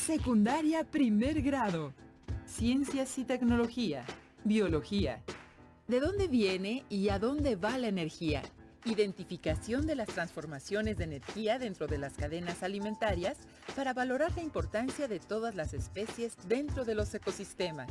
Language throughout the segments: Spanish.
Secundaria primer grado. Ciencias y tecnología. Biología. ¿De dónde viene y a dónde va la energía? Identificación de las transformaciones de energía dentro de las cadenas alimentarias para valorar la importancia de todas las especies dentro de los ecosistemas.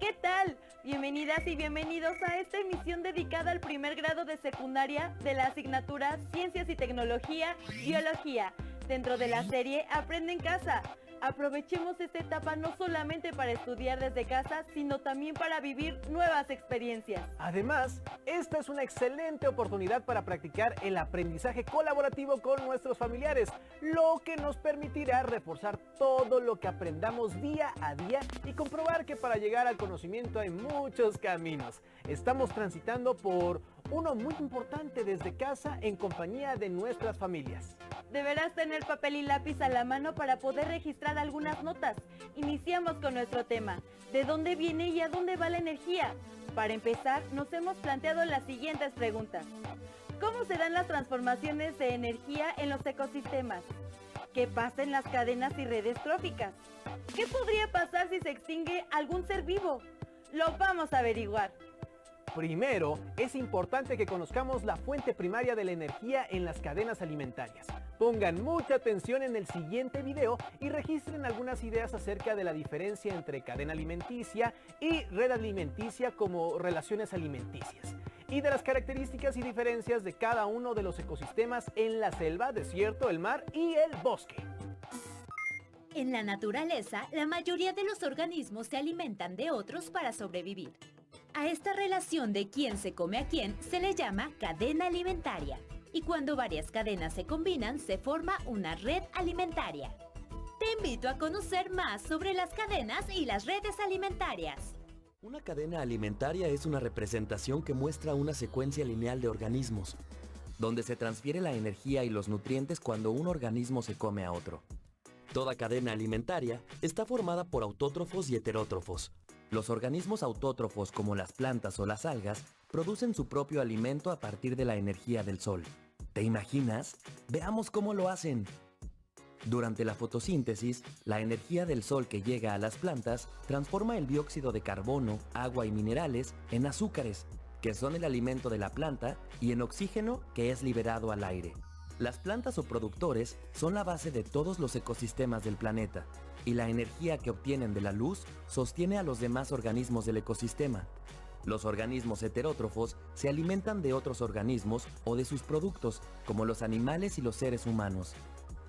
¿Qué tal? Bienvenidas y bienvenidos a esta emisión dedicada al primer grado de secundaria de la asignatura Ciencias y Tecnología, Biología, dentro de la serie Aprende en Casa. Aprovechemos esta etapa no solamente para estudiar desde casa, sino también para vivir nuevas experiencias. Además, esta es una excelente oportunidad para practicar el aprendizaje colaborativo con nuestros familiares, lo que nos permitirá reforzar todo lo que aprendamos día a día y comprobar que para llegar al conocimiento hay muchos caminos. Estamos transitando por uno muy importante desde casa en compañía de nuestras familias. Deberás tener papel y lápiz a la mano para poder registrar algunas notas. Iniciamos con nuestro tema. ¿De dónde viene y a dónde va la energía? Para empezar, nos hemos planteado las siguientes preguntas. ¿Cómo se dan las transformaciones de energía en los ecosistemas? ¿Qué pasa en las cadenas y redes tróficas? ¿Qué podría pasar si se extingue algún ser vivo? Lo vamos a averiguar. Primero, es importante que conozcamos la fuente primaria de la energía en las cadenas alimentarias. Pongan mucha atención en el siguiente video y registren algunas ideas acerca de la diferencia entre cadena alimenticia y red alimenticia como relaciones alimenticias, y de las características y diferencias de cada uno de los ecosistemas en la selva, desierto, el mar y el bosque. En la naturaleza, la mayoría de los organismos se alimentan de otros para sobrevivir. A esta relación de quién se come a quién se le llama cadena alimentaria. Y cuando varias cadenas se combinan, se forma una red alimentaria. Te invito a conocer más sobre las cadenas y las redes alimentarias. Una cadena alimentaria es una representación que muestra una secuencia lineal de organismos, donde se transfiere la energía y los nutrientes cuando un organismo se come a otro. Toda cadena alimentaria está formada por autótrofos y heterótrofos. Los organismos autótrofos, como las plantas o las algas, producen su propio alimento a partir de la energía del sol. ¿Te imaginas? Veamos cómo lo hacen. Durante la fotosíntesis, la energía del sol que llega a las plantas transforma el dióxido de carbono, agua y minerales en azúcares, que son el alimento de la planta, y en oxígeno, que es liberado al aire. Las plantas o productores son la base de todos los ecosistemas del planeta, y la energía que obtienen de la luz sostiene a los demás organismos del ecosistema. Los organismos heterótrofos se alimentan de otros organismos o de sus productos, como los animales y los seres humanos.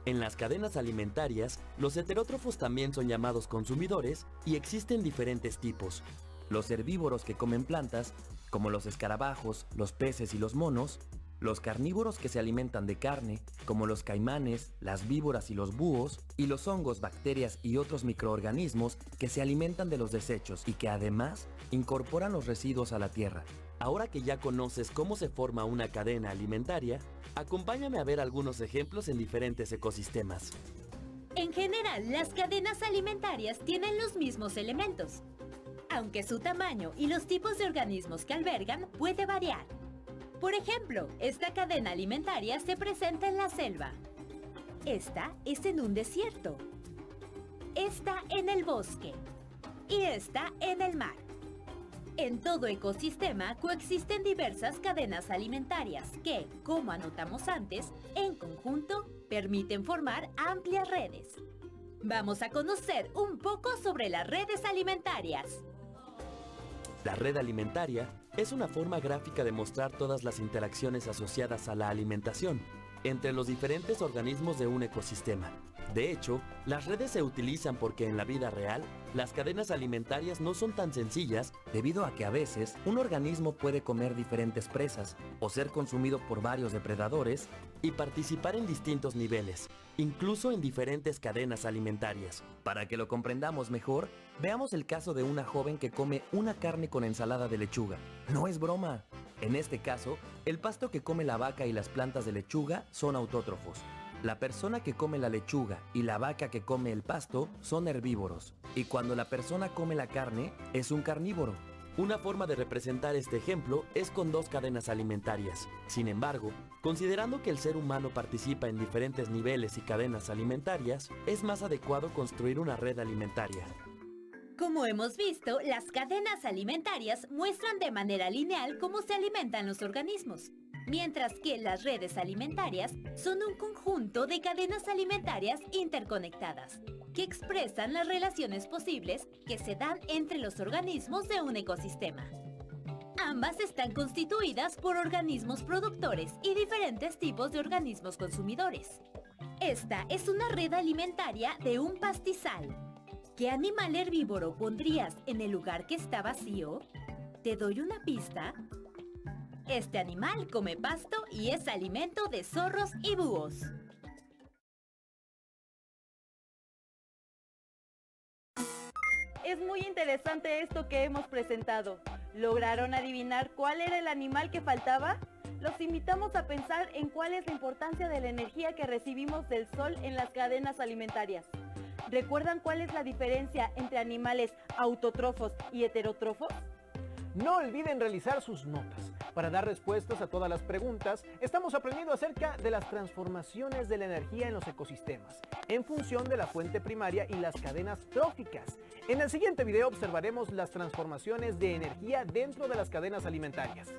En las cadenas alimentarias, los heterótrofos también son llamados consumidores y existen diferentes tipos. Los herbívoros que comen plantas, como los escarabajos, los peces y los monos. Los carnívoros que se alimentan de carne, como los caimanes, las víboras y los búhos, y los hongos, bacterias y otros microorganismos que se alimentan de los desechos y que además incorporan los residuos a la tierra. Ahora que ya conoces cómo se forma una cadena alimentaria, acompáñame a ver algunos ejemplos en diferentes ecosistemas. En general, las cadenas alimentarias tienen los mismos elementos, aunque su tamaño y los tipos de organismos que albergan puede variar. Por ejemplo, esta cadena alimentaria se presenta en la selva. Esta es en un desierto. Esta en el bosque. Y esta en el mar. En todo ecosistema coexisten diversas cadenas alimentarias que, como anotamos antes, en conjunto permiten formar amplias redes. Vamos a conocer un poco sobre las redes alimentarias. La red alimentaria es una forma gráfica de mostrar todas las interacciones asociadas a la alimentación entre los diferentes organismos de un ecosistema. De hecho, las redes se utilizan porque en la vida real, las cadenas alimentarias no son tan sencillas debido a que a veces un organismo puede comer diferentes presas o ser consumido por varios depredadores y participar en distintos niveles, incluso en diferentes cadenas alimentarias. Para que lo comprendamos mejor, veamos el caso de una joven que come una carne con ensalada de lechuga. No es broma. En este caso, el pasto que come la vaca y las plantas de lechuga son autótrofos. La persona que come la lechuga y la vaca que come el pasto son herbívoros. Y cuando la persona come la carne, es un carnívoro. Una forma de representar este ejemplo es con dos cadenas alimentarias. Sin embargo, considerando que el ser humano participa en diferentes niveles y cadenas alimentarias, es más adecuado construir una red alimentaria. Como hemos visto, las cadenas alimentarias muestran de manera lineal cómo se alimentan los organismos, mientras que las redes alimentarias son un conjunto de cadenas alimentarias interconectadas, que expresan las relaciones posibles que se dan entre los organismos de un ecosistema. Ambas están constituidas por organismos productores y diferentes tipos de organismos consumidores. Esta es una red alimentaria de un pastizal. ¿Qué animal herbívoro pondrías en el lugar que está vacío? ¿Te doy una pista? Este animal come pasto y es alimento de zorros y búhos. Es muy interesante esto que hemos presentado. ¿Lograron adivinar cuál era el animal que faltaba? Los invitamos a pensar en cuál es la importancia de la energía que recibimos del sol en las cadenas alimentarias. ¿Recuerdan cuál es la diferencia entre animales autótrofos y heterótrofos? No olviden realizar sus notas. Para dar respuestas a todas las preguntas, estamos aprendiendo acerca de las transformaciones de la energía en los ecosistemas, en función de la fuente primaria y las cadenas tróficas. En el siguiente video observaremos las transformaciones de energía dentro de las cadenas alimentarias.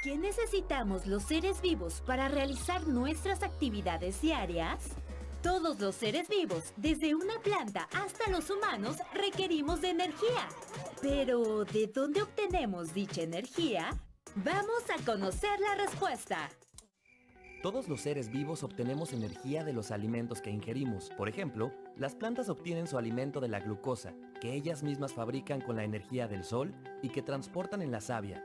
¿Qué necesitamos los seres vivos para realizar nuestras actividades diarias? Todos los seres vivos, desde una planta hasta los humanos, requerimos de energía. Pero, ¿de dónde obtenemos dicha energía? ¡Vamos a conocer la respuesta! Todos los seres vivos obtenemos energía de los alimentos que ingerimos. Por ejemplo, las plantas obtienen su alimento de la glucosa, que ellas mismas fabrican con la energía del sol y que transportan en la savia.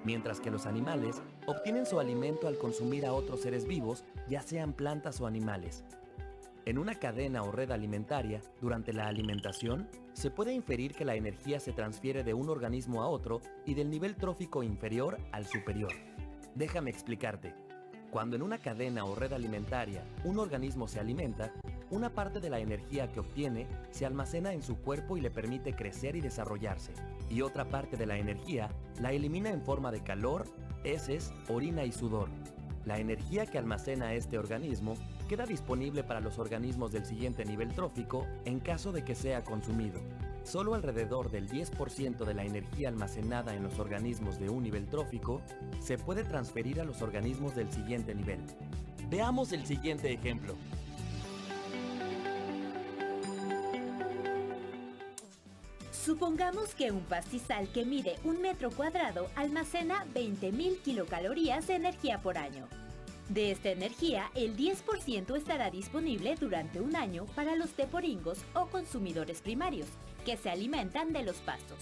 Mientras que los animales obtienen su alimento al consumir a otros seres vivos, ya sean plantas o animales. En una cadena o red alimentaria, durante la alimentación, se puede inferir que la energía se transfiere de un organismo a otro y del nivel trófico inferior al superior. Déjame explicarte. Cuando en una cadena o red alimentaria un organismo se alimenta, una parte de la energía que obtiene se almacena en su cuerpo y le permite crecer y desarrollarse, y otra parte de la energía la elimina en forma de calor, heces, orina y sudor. La energía que almacena este organismo queda disponible para los organismos del siguiente nivel trófico en caso de que sea consumido. Solo alrededor del 10% de la energía almacenada en los organismos de un nivel trófico se puede transferir a los organismos del siguiente nivel. Veamos el siguiente ejemplo. Supongamos que un pastizal que mide 1 metro cuadrado almacena 20.000 kilocalorías de energía por año. De esta energía, el 10% estará disponible durante un año para los teporingos o consumidores primarios, que se alimentan de los pastos.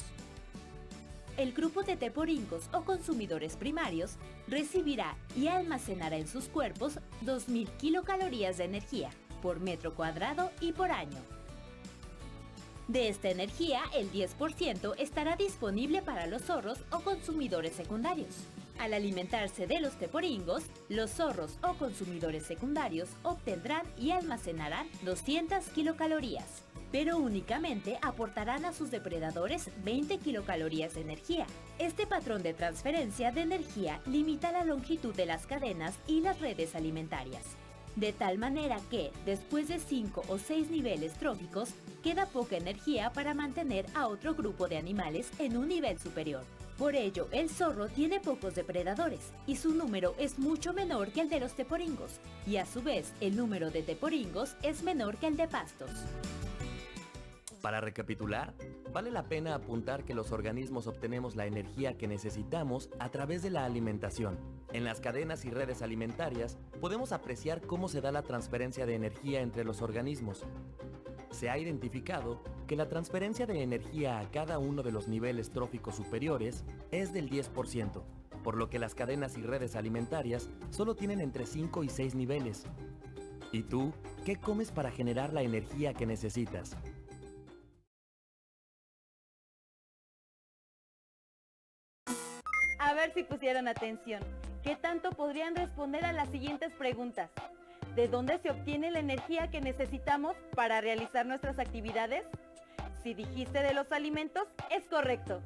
El grupo de teporingos o consumidores primarios recibirá y almacenará en sus cuerpos 2.000 kilocalorías de energía por metro cuadrado y por año. De esta energía, el 10% estará disponible para los zorros o consumidores secundarios. Al alimentarse de los teporingos, los zorros o consumidores secundarios obtendrán y almacenarán 200 kilocalorías, pero únicamente aportarán a sus depredadores 20 kilocalorías de energía. Este patrón de transferencia de energía limita la longitud de las cadenas y las redes alimentarias, de tal manera que, después de 5 o 6 niveles tróficos, queda poca energía para mantener a otro grupo de animales en un nivel superior. Por ello, el zorro tiene pocos depredadores y su número es mucho menor que el de los teporingos, y a su vez el número de teporingos es menor que el de pastos. Para recapitular, vale la pena apuntar que los organismos obtenemos la energía que necesitamos a través de la alimentación. En las cadenas y redes alimentarias podemos apreciar cómo se da la transferencia de energía entre los organismos. Se ha identificado que la transferencia de energía a cada uno de los niveles tróficos superiores es del 10%, por lo que las cadenas y redes alimentarias solo tienen entre 5 y 6 niveles. ¿Y tú, qué comes para generar la energía que necesitas? A ver si pusieron atención. ¿Qué tanto podrían responder a las siguientes preguntas? ¿De dónde se obtiene la energía que necesitamos para realizar nuestras actividades? Si dijiste de los alimentos, es correcto.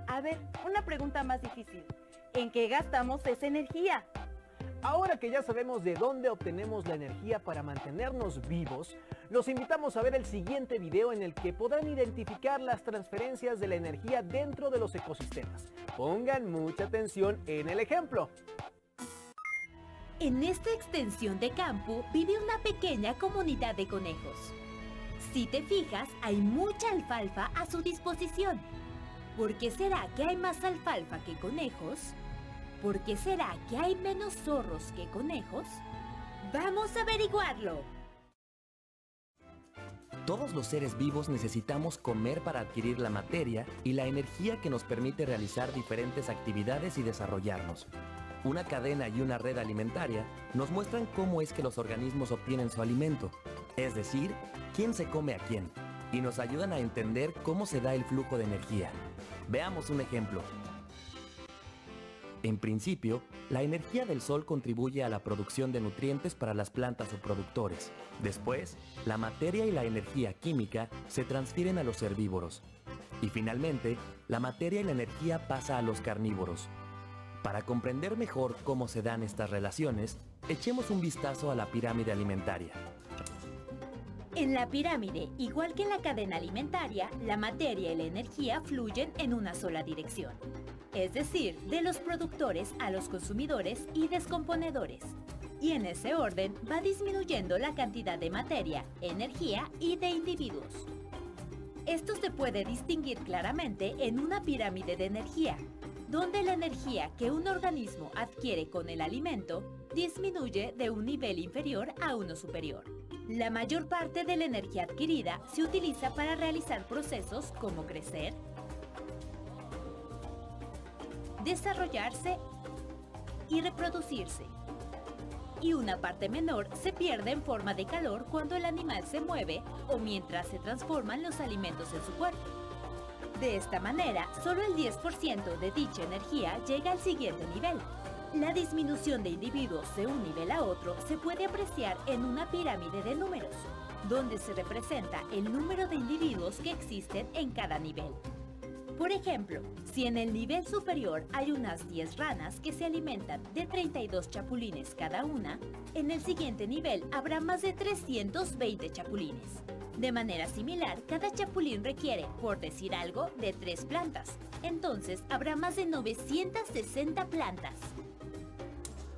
A ver, una pregunta más difícil. ¿En qué gastamos esa energía? Ahora que ya sabemos de dónde obtenemos la energía para mantenernos vivos, los invitamos a ver el siguiente video en el que podrán identificar las transferencias de la energía dentro de los ecosistemas. Pongan mucha atención en el ejemplo. En esta extensión de campo vive una pequeña comunidad de conejos. Si te fijas, hay mucha alfalfa a su disposición. ¿Por qué será que hay más alfalfa que conejos? ¿Por qué será que hay menos zorros que conejos? ¡Vamos a averiguarlo! Todos los seres vivos necesitamos comer para adquirir la materia y la energía que nos permite realizar diferentes actividades y desarrollarnos. Una cadena y una red alimentaria nos muestran cómo es que los organismos obtienen su alimento, es decir, quién se come a quién, y nos ayudan a entender cómo se da el flujo de energía. Veamos un ejemplo. En principio, la energía del sol contribuye a la producción de nutrientes para las plantas o productores. Después, la materia y la energía química se transfieren a los herbívoros. Y finalmente, la materia y la energía pasa a los carnívoros. Para comprender mejor cómo se dan estas relaciones, echemos un vistazo a la pirámide alimentaria. En la pirámide, igual que en la cadena alimentaria, la materia y la energía fluyen en una sola dirección. Es decir, de los productores a los consumidores y descomponedores. Y en ese orden va disminuyendo la cantidad de materia, energía y de individuos. Esto se puede distinguir claramente en una pirámide de energía, donde la energía que un organismo adquiere con el alimento disminuye de un nivel inferior a uno superior. La mayor parte de la energía adquirida se utiliza para realizar procesos como crecer, desarrollarse y reproducirse. Y una parte menor se pierde en forma de calor cuando el animal se mueve o mientras se transforman los alimentos en su cuerpo. De esta manera, solo el 10% de dicha energía llega al siguiente nivel. La disminución de individuos de un nivel a otro se puede apreciar en una pirámide de números, donde se representa el número de individuos que existen en cada nivel. Por ejemplo, si en el nivel superior hay unas 10 ranas que se alimentan de 32 chapulines cada una, en el siguiente nivel habrá más de 320 chapulines. De manera similar, cada chapulín requiere, por decir algo, de 3 plantas. Entonces, habrá más de 960 plantas.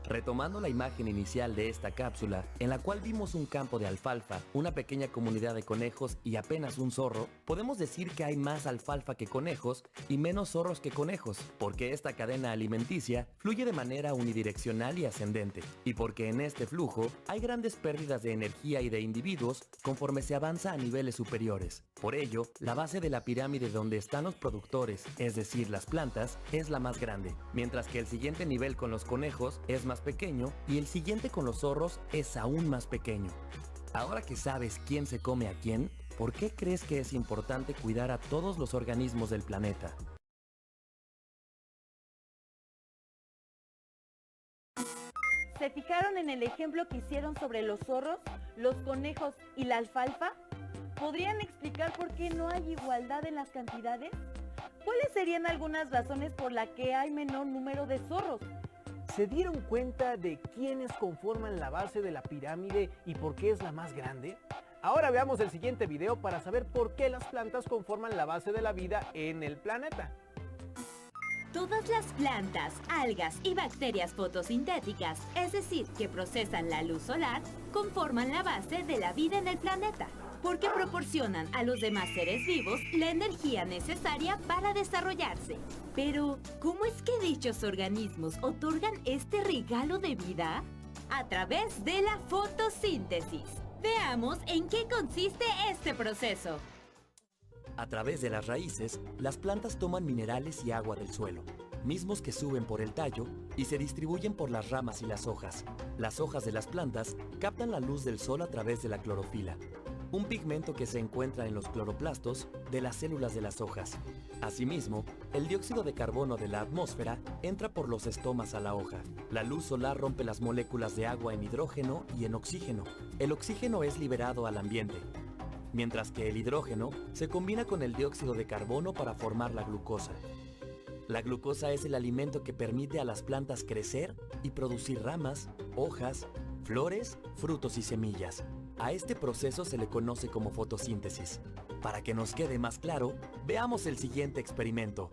Retomando la imagen inicial de esta cápsula, en la cual vimos un campo de alfalfa, una pequeña comunidad de conejos y apenas un zorro, podemos decir que hay más alfalfa que conejos y menos zorros que conejos, porque esta cadena alimenticia fluye de manera unidireccional y ascendente, y porque en este flujo hay grandes pérdidas de energía y de individuos conforme se avanza a niveles superiores. Por ello, la base de la pirámide donde están los productores, es decir, las plantas, es la más grande, mientras que el siguiente nivel con los conejos es más pequeño y el siguiente con los zorros es aún más pequeño. Ahora que sabes quién se come a quién, ¿por qué crees que es importante cuidar a todos los organismos del planeta? ¿Se fijaron en el ejemplo que hicieron sobre los zorros, los conejos y la alfalfa? ¿Podrían explicar por qué no hay igualdad en las cantidades? ¿Cuáles serían algunas razones por las que hay menor número de zorros? ¿Se dieron cuenta de quiénes conforman la base de la pirámide y por qué es la más grande? Ahora veamos el siguiente video para saber por qué las plantas conforman la base de la vida en el planeta. Todas las plantas, algas y bacterias fotosintéticas, es decir, que procesan la luz solar, conforman la base de la vida en el planeta, porque proporcionan a los demás seres vivos la energía necesaria para desarrollarse. Pero, ¿cómo es que dichos organismos otorgan este regalo de vida? A través de la fotosíntesis. Veamos en qué consiste este proceso. A través de las raíces, las plantas toman minerales y agua del suelo, mismos que suben por el tallo y se distribuyen por las ramas y las hojas. Las hojas de las plantas captan la luz del sol a través de la clorofila, un pigmento que se encuentra en los cloroplastos de las células de las hojas. Asimismo, el dióxido de carbono de la atmósfera entra por los estomas a la hoja. La luz solar rompe las moléculas de agua en hidrógeno y en oxígeno. El oxígeno es liberado al ambiente. mientras que el hidrógeno se combina con el dióxido de carbono para formar la glucosa. La glucosa es el alimento que permite a las plantas crecer y producir ramas, hojas, flores, frutos y semillas. A este proceso se le conoce como fotosíntesis. Para que nos quede más claro, veamos el siguiente experimento.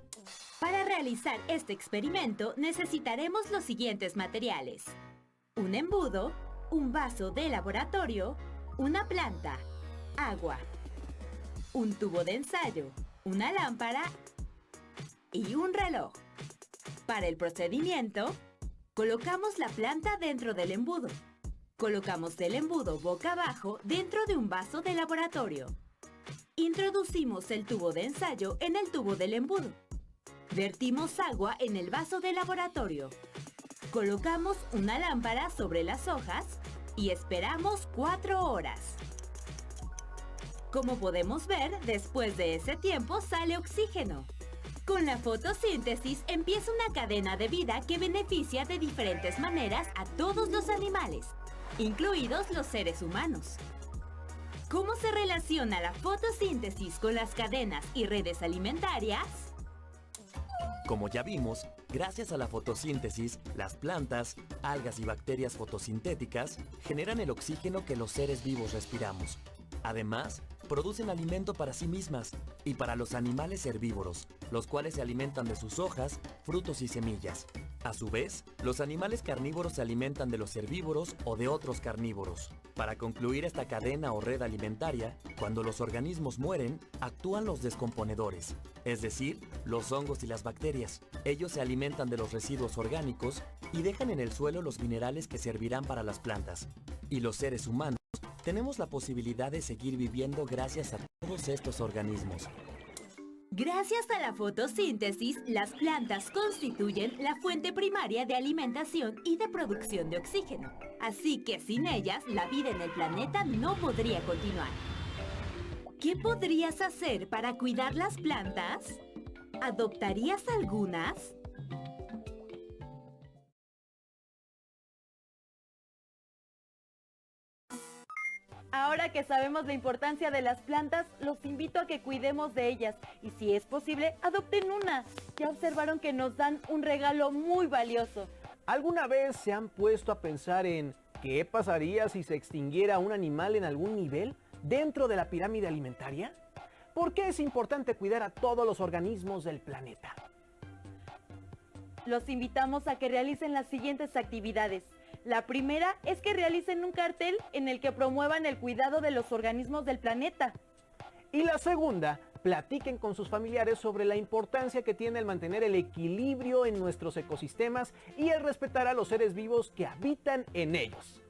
Para realizar este experimento necesitaremos los siguientes materiales: un embudo, un vaso de laboratorio, una planta, agua, un tubo de ensayo, una lámpara y un reloj. Para el procedimiento, colocamos la planta dentro del embudo. Colocamos el embudo boca abajo dentro de un vaso de laboratorio. Introducimos el tubo de ensayo en el tubo del embudo. Vertimos agua en el vaso de laboratorio. Colocamos una lámpara sobre las hojas y esperamos 4 horas. Como podemos ver, después de ese tiempo sale oxígeno. Con la fotosíntesis empieza una cadena de vida que beneficia de diferentes maneras a todos los animales, incluidos los seres humanos. ¿Cómo se relaciona la fotosíntesis con las cadenas y redes alimentarias? Como ya vimos, gracias a la fotosíntesis, las plantas, algas y bacterias fotosintéticas generan el oxígeno que los seres vivos respiramos. Además, producen alimento para sí mismas y para los animales herbívoros, los cuales se alimentan de sus hojas, frutos y semillas. A su vez, los animales carnívoros se alimentan de los herbívoros o de otros carnívoros. Para concluir esta cadena o red alimentaria, cuando los organismos mueren, actúan los descomponedores, es decir, los hongos y las bacterias. Ellos se alimentan de los residuos orgánicos y dejan en el suelo los minerales que servirán para las plantas. Y los seres humanos tenemos la posibilidad de seguir viviendo gracias a todos estos organismos. Gracias a la fotosíntesis, las plantas constituyen la fuente primaria de alimentación y de producción de oxígeno. Así que sin ellas, la vida en el planeta no podría continuar. ¿Qué podrías hacer para cuidar las plantas? ¿Adoptarías algunas? Ahora que sabemos la importancia de las plantas, los invito a que cuidemos de ellas y, si es posible, adopten una. Ya observaron que nos dan un regalo muy valioso. ¿Alguna vez se han puesto a pensar en qué pasaría si se extinguiera un animal en algún nivel dentro de la pirámide alimentaria? ¿Por qué es importante cuidar a todos los organismos del planeta? Los invitamos a que realicen las siguientes actividades. La primera es que realicen un cartel en el que promuevan el cuidado de los organismos del planeta. Y la segunda, platiquen con sus familiares sobre la importancia que tiene el mantener el equilibrio en nuestros ecosistemas y el respetar a los seres vivos que habitan en ellos.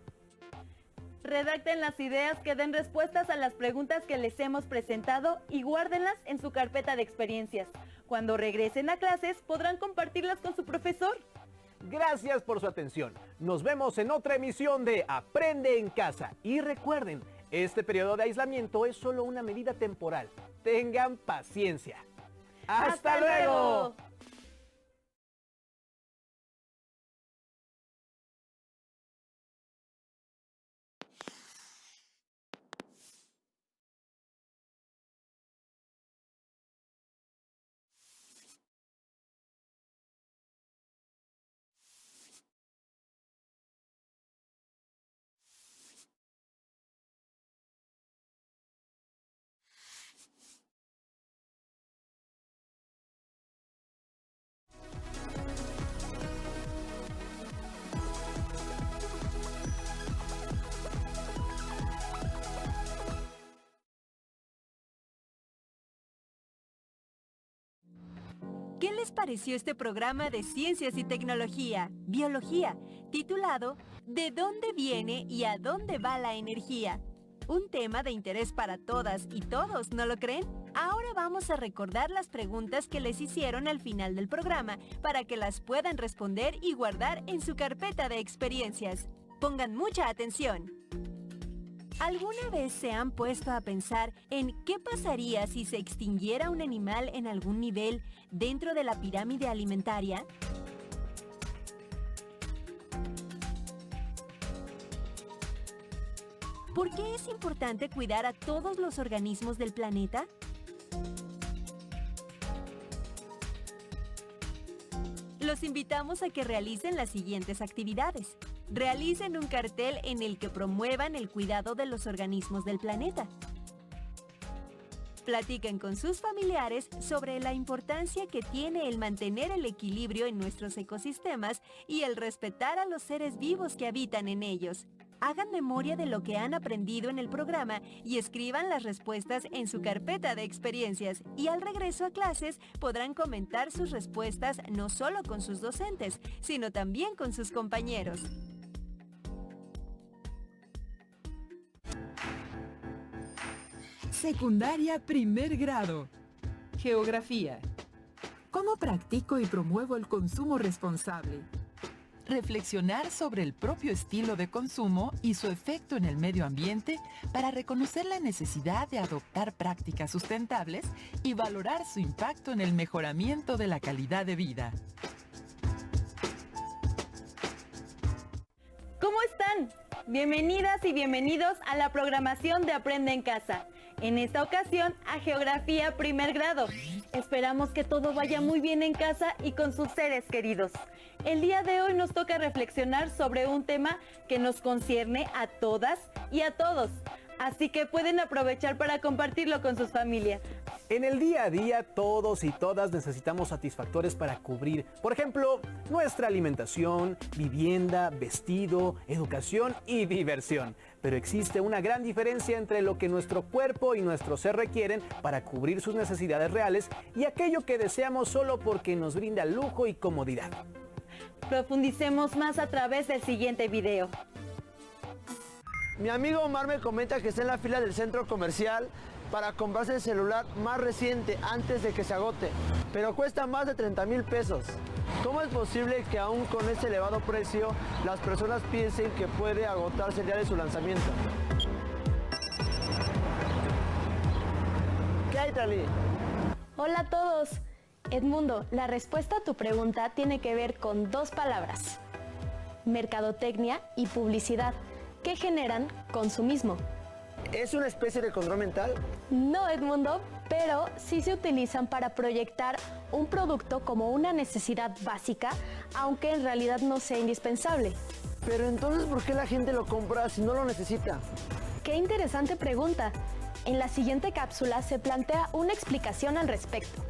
Redacten las ideas que den respuestas a las preguntas que les hemos presentado y guárdenlas en su carpeta de experiencias. Cuando regresen a clases podrán compartirlas con su profesor. Gracias por su atención. Nos vemos en otra emisión de Aprende en Casa. Y recuerden, este periodo de aislamiento es solo una medida temporal. Tengan paciencia. ¡Hasta luego! ¿Qué les pareció este programa de Ciencias y Tecnología, Biología, titulado ¿De dónde viene y a dónde va la energía? Un tema de interés para todas y todos, ¿no lo creen? Ahora vamos a recordar las preguntas que les hicieron al final del programa para que las puedan responder y guardar en su carpeta de experiencias. Pongan mucha atención. ¿Alguna vez se han puesto a pensar en qué pasaría si se extinguiera un animal en algún nivel dentro de la pirámide alimentaria? ¿Por qué es importante cuidar a todos los organismos del planeta? Los invitamos a que realicen las siguientes actividades. Realicen un cartel en el que promuevan el cuidado de los organismos del planeta. Platiquen con sus familiares sobre la importancia que tiene el mantener el equilibrio en nuestros ecosistemas y el respetar a los seres vivos que habitan en ellos. Hagan memoria de lo que han aprendido en el programa y escriban las respuestas en su carpeta de experiencias. Y al regreso a clases podrán comentar sus respuestas no solo con sus docentes, sino también con sus compañeros. Secundaria primer grado. Geografía. ¿Cómo practico y promuevo el consumo responsable? Reflexionar sobre el propio estilo de consumo y su efecto en el medio ambiente para reconocer la necesidad de adoptar prácticas sustentables y valorar su impacto en el mejoramiento de la calidad de vida. ¿Cómo están? Bienvenidas y bienvenidos a la programación de Aprende en Casa. En esta ocasión, a Geografía primer grado. Esperamos que todo vaya muy bien en casa y con sus seres queridos. El día de hoy nos toca reflexionar sobre un tema que nos concierne a todas y a todos. Así que pueden aprovechar para compartirlo con sus familias. En el día a día, todos y todas necesitamos satisfactores para cubrir, por ejemplo, nuestra alimentación, vivienda, vestido, educación y diversión. Pero existe una gran diferencia entre lo que nuestro cuerpo y nuestro ser requieren para cubrir sus necesidades reales y aquello que deseamos solo porque nos brinda lujo y comodidad. Profundicemos más a través del siguiente video. Mi amigo Omar me comenta que está en la fila del centro comercial para comprarse el celular más reciente antes de que se agote, pero cuesta más de 30,000 pesos. ¿Cómo es posible que aún con este elevado precio las personas piensen que puede agotarse el día de su lanzamiento? ¿Qué hay, Trali? Hola a todos. Edmundo, la respuesta a tu pregunta tiene que ver con dos palabras: mercadotecnia y publicidad, que generan consumismo. ¿Es una especie de control mental? No, Edmundo, pero sí se utilizan para proyectar un producto como una necesidad básica, aunque en realidad no sea indispensable. Pero entonces, ¿por qué la gente lo compra si no lo necesita? Qué interesante pregunta. En la siguiente cápsula se plantea una explicación al respecto.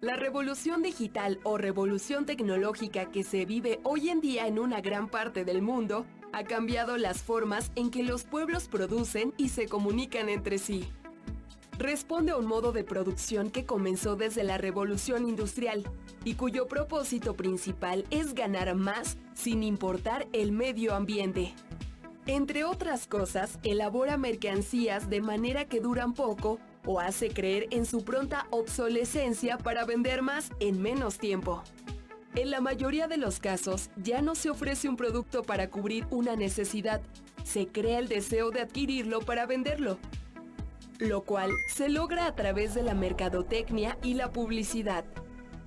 La revolución digital o revolución tecnológica que se vive hoy en día en una gran parte del mundo ha cambiado las formas en que los pueblos producen y se comunican entre sí. Responde a un modo de producción que comenzó desde la revolución industrial y cuyo propósito principal es ganar más sin importar el medio ambiente. Entre otras cosas, elabora mercancías de manera que duran poco o hace creer en su pronta obsolescencia para vender más en menos tiempo. En la mayoría de los casos, ya no se ofrece un producto para cubrir una necesidad, se crea el deseo de adquirirlo para venderlo, lo cual se logra a través de la mercadotecnia y la publicidad.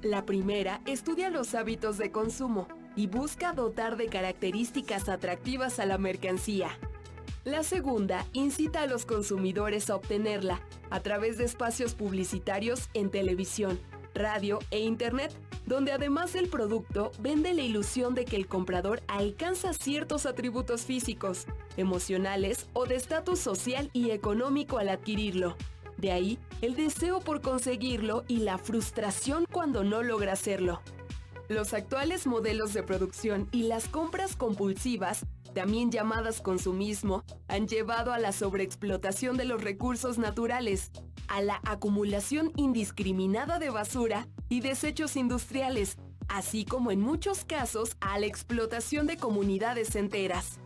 La primera estudia los hábitos de consumo y busca dotar de características atractivas a la mercancía. La segunda incita a los consumidores a obtenerla a través de espacios publicitarios en televisión, radio e internet, donde además del producto vende la ilusión de que el comprador alcanza ciertos atributos físicos, emocionales o de estatus social y económico al adquirirlo. De ahí el deseo por conseguirlo y la frustración cuando no logra hacerlo. Los actuales modelos de producción y las compras compulsivas, también llamadas consumismo, han llevado a la sobreexplotación de los recursos naturales, a la acumulación indiscriminada de basura y desechos industriales, así como en muchos casos a la explotación de comunidades enteras.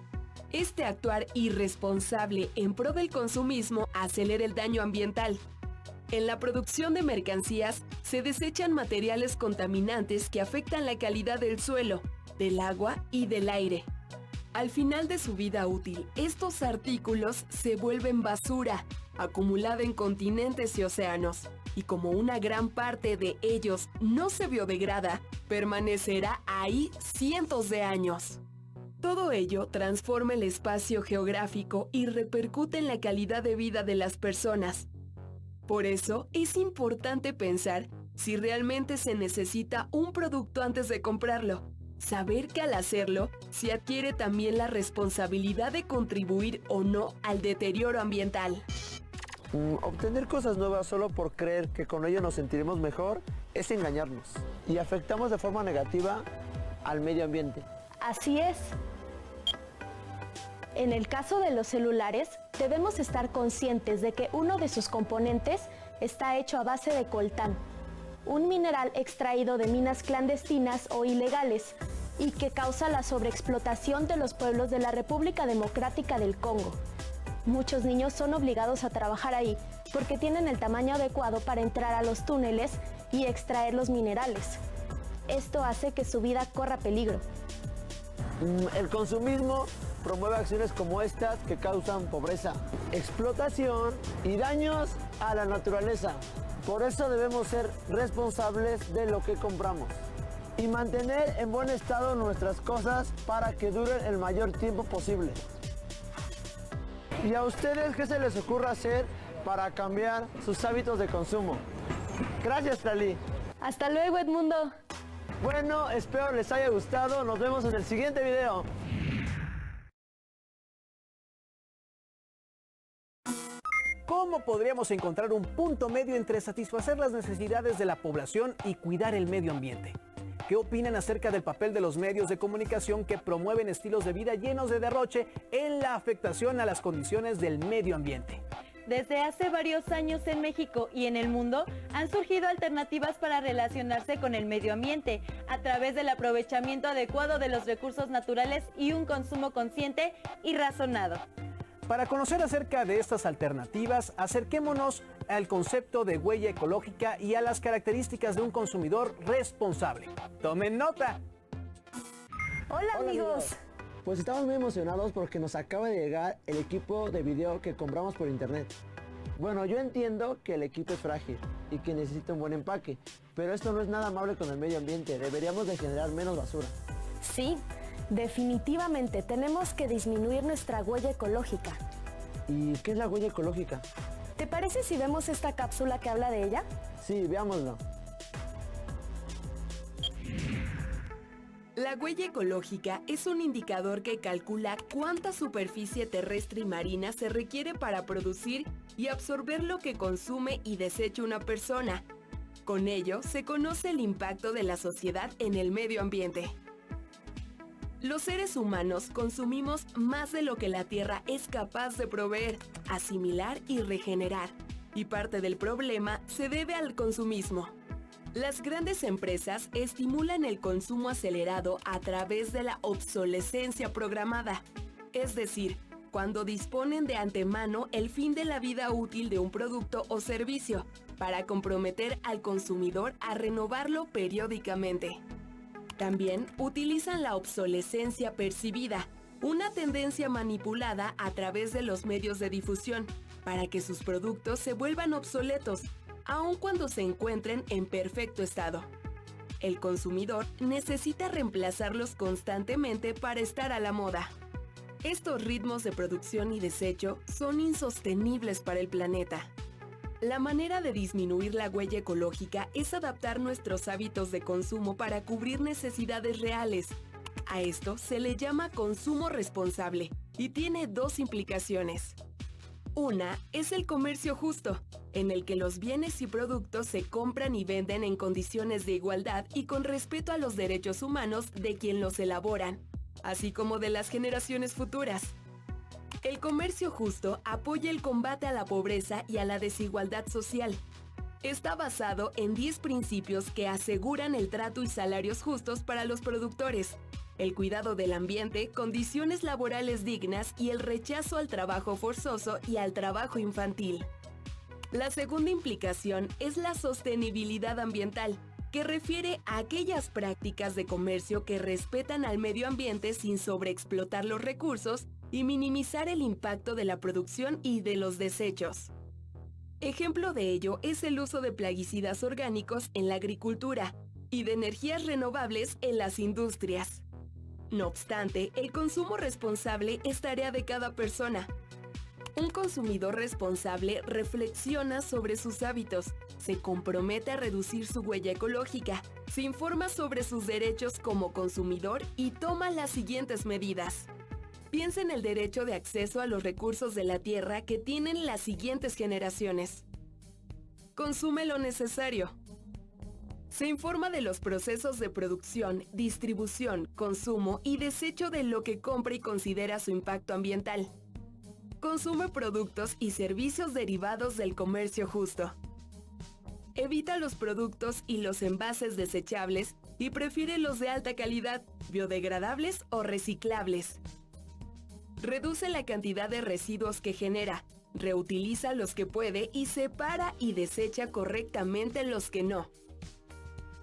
Este actuar irresponsable en pro del consumismo acelera el daño ambiental. En la producción de mercancías se desechan materiales contaminantes que afectan la calidad del suelo, del agua y del aire. Al final de su vida útil, estos artículos se vuelven basura, acumulada en continentes y océanos, y como una gran parte de ellos no se biodegrada, permanecerá ahí cientos de años. Todo ello transforma el espacio geográfico y repercute en la calidad de vida de las personas. Por eso, es importante pensar si realmente se necesita un producto antes de comprarlo. Saber que al hacerlo, se adquiere también la responsabilidad de contribuir o no al deterioro ambiental. Obtener cosas nuevas solo por creer que con ello nos sentiremos mejor es engañarnos y afectamos de forma negativa al medio ambiente. Así es. En el caso de los celulares, debemos estar conscientes de que uno de sus componentes está hecho a base de coltán, un mineral extraído de minas clandestinas o ilegales y que causa la sobreexplotación de los pueblos de la República Democrática del Congo. Muchos niños son obligados a trabajar ahí porque tienen el tamaño adecuado para entrar a los túneles y extraer los minerales. Esto hace que su vida corra peligro. El consumismo promueve acciones como estas que causan pobreza, explotación y daños a la naturaleza. Por eso debemos ser responsables de lo que compramos y mantener en buen estado nuestras cosas para que duren el mayor tiempo posible. ¿Y a ustedes qué se les ocurre hacer para cambiar sus hábitos de consumo? Gracias, Tali. Hasta luego, Edmundo. Bueno, espero les haya gustado. Nos vemos en el siguiente video. ¿Cómo podríamos encontrar un punto medio entre satisfacer las necesidades de la población y cuidar el medio ambiente? ¿Qué opinan acerca del papel de los medios de comunicación que promueven estilos de vida llenos de derroche en la afectación a las condiciones del medio ambiente? Desde hace varios años en México y en el mundo han surgido alternativas para relacionarse con el medio ambiente a través del aprovechamiento adecuado de los recursos naturales y un consumo consciente y razonado. Para conocer acerca de estas alternativas, acerquémonos al concepto de huella ecológica y a las características de un consumidor responsable. ¡Tomen nota! Hola amigos. Pues estamos muy emocionados porque nos acaba de llegar el equipo de video que compramos por internet. Bueno, yo entiendo que el equipo es frágil y que necesita un buen empaque, pero esto no es nada amable con el medio ambiente. Deberíamos de generar menos basura. Sí, definitivamente tenemos que disminuir nuestra huella ecológica. ¿Y qué es la huella ecológica? ¿Te parece si vemos esta cápsula que habla de ella? Sí, veámoslo. La huella ecológica es un indicador que calcula cuánta superficie terrestre y marina se requiere para producir y absorber lo que consume y desecha una persona. Con ello, se conoce el impacto de la sociedad en el medio ambiente. Los seres humanos consumimos más de lo que la Tierra es capaz de proveer, asimilar y regenerar, y parte del problema se debe al consumismo. Las grandes empresas estimulan el consumo acelerado a través de la obsolescencia programada, es decir, cuando disponen de antemano el fin de la vida útil de un producto o servicio, para comprometer al consumidor a renovarlo periódicamente. También utilizan la obsolescencia percibida, una tendencia manipulada a través de los medios de difusión, para que sus productos se vuelvan obsoletos, aun cuando se encuentren en perfecto estado. El consumidor necesita reemplazarlos constantemente para estar a la moda. Estos ritmos de producción y desecho son insostenibles para el planeta. La manera de disminuir la huella ecológica es adaptar nuestros hábitos de consumo para cubrir necesidades reales. A esto se le llama consumo responsable y tiene dos implicaciones. Una es el comercio justo, en el que los bienes y productos se compran y venden en condiciones de igualdad y con respeto a los derechos humanos de quien los elaboran, así como de las generaciones futuras. El comercio justo apoya el combate a la pobreza y a la desigualdad social. Está basado en 10 principios que aseguran el trato y salarios justos para los productores, el cuidado del ambiente, condiciones laborales dignas y el rechazo al trabajo forzoso y al trabajo infantil. La segunda implicación es la sostenibilidad ambiental, que refiere a aquellas prácticas de comercio que respetan al medio ambiente sin sobreexplotar los recursos y minimizar el impacto de la producción y de los desechos. Ejemplo de ello es el uso de plaguicidas orgánicos en la agricultura y de energías renovables en las industrias. No obstante, el consumo responsable es tarea de cada persona. Un consumidor responsable reflexiona sobre sus hábitos, se compromete a reducir su huella ecológica, se informa sobre sus derechos como consumidor y toma las siguientes medidas. Piensa en el derecho de acceso a los recursos de la tierra que tienen las siguientes generaciones. Consume lo necesario. Se informa de los procesos de producción, distribución, consumo y desecho de lo que compra y considera su impacto ambiental. Consume productos y servicios derivados del comercio justo. Evita los productos y los envases desechables y prefiere los de alta calidad, biodegradables o reciclables. Reduce la cantidad de residuos que genera, reutiliza los que puede y separa y desecha correctamente los que no.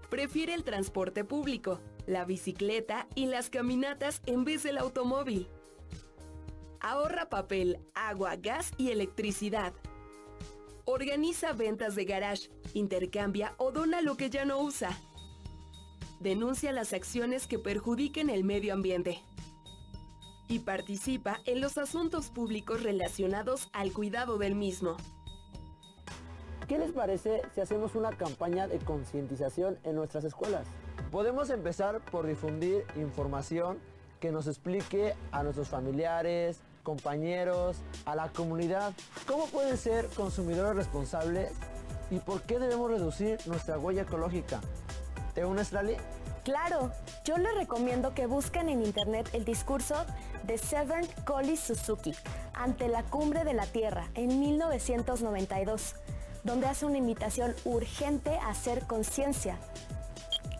Prefiere el transporte público, la bicicleta y las caminatas en vez del automóvil. Ahorra papel, agua, gas y electricidad. Organiza ventas de garage, intercambia o dona lo que ya no usa. Denuncia las acciones que perjudiquen el medio ambiente. Y participa en los asuntos públicos relacionados al cuidado del mismo. ¿Qué les parece si hacemos una campaña de concientización en nuestras escuelas? Podemos empezar por difundir información que nos explique a nuestros familiares, compañeros, a la comunidad, cómo pueden ser consumidores responsables y por qué debemos reducir nuestra huella ecológica. ¿Te unes, Lali? Claro, yo les recomiendo que busquen en internet el discurso de Severn Collins Suzuki ante la Cumbre de la Tierra en 1992, donde hace una invitación urgente a hacer conciencia.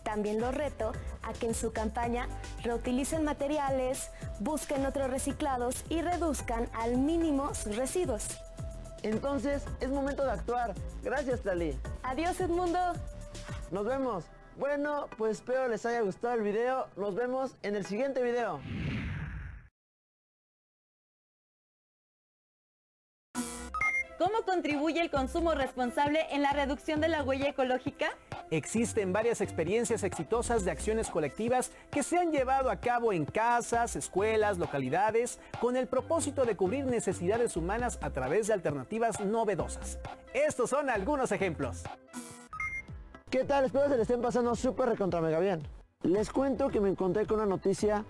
También los reto a que en su campaña reutilicen materiales, busquen otros reciclados y reduzcan al mínimo sus residuos. Entonces, es momento de actuar. Gracias, Lali. Adiós, Edmundo. Nos vemos. Bueno, pues espero les haya gustado el video. Nos vemos en el siguiente video. ¿Cómo contribuye el consumo responsable en la reducción de la huella ecológica? Existen varias experiencias exitosas de acciones colectivas que se han llevado a cabo en casas, escuelas, localidades, con el propósito de cubrir necesidades humanas a través de alternativas novedosas. Estos son algunos ejemplos. ¿Qué tal? Espero se le estén pasando súper recontra mega bien. Les cuento que me encontré con una noticia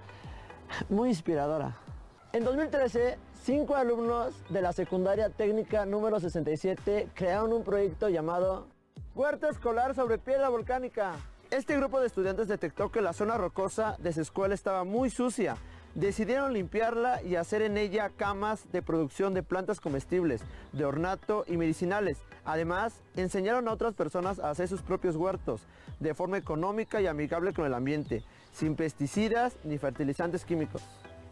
muy inspiradora. En 2013, 5 alumnos de la secundaria técnica número 67 crearon un proyecto llamado Huerto Escolar sobre Piedra Volcánica. Este grupo de estudiantes detectó que la zona rocosa de su escuela estaba muy sucia. Decidieron limpiarla y hacer en ella camas de producción de plantas comestibles, de ornato y medicinales. Además, enseñaron a otras personas a hacer sus propios huertos, de forma económica y amigable con el ambiente, sin pesticidas ni fertilizantes químicos.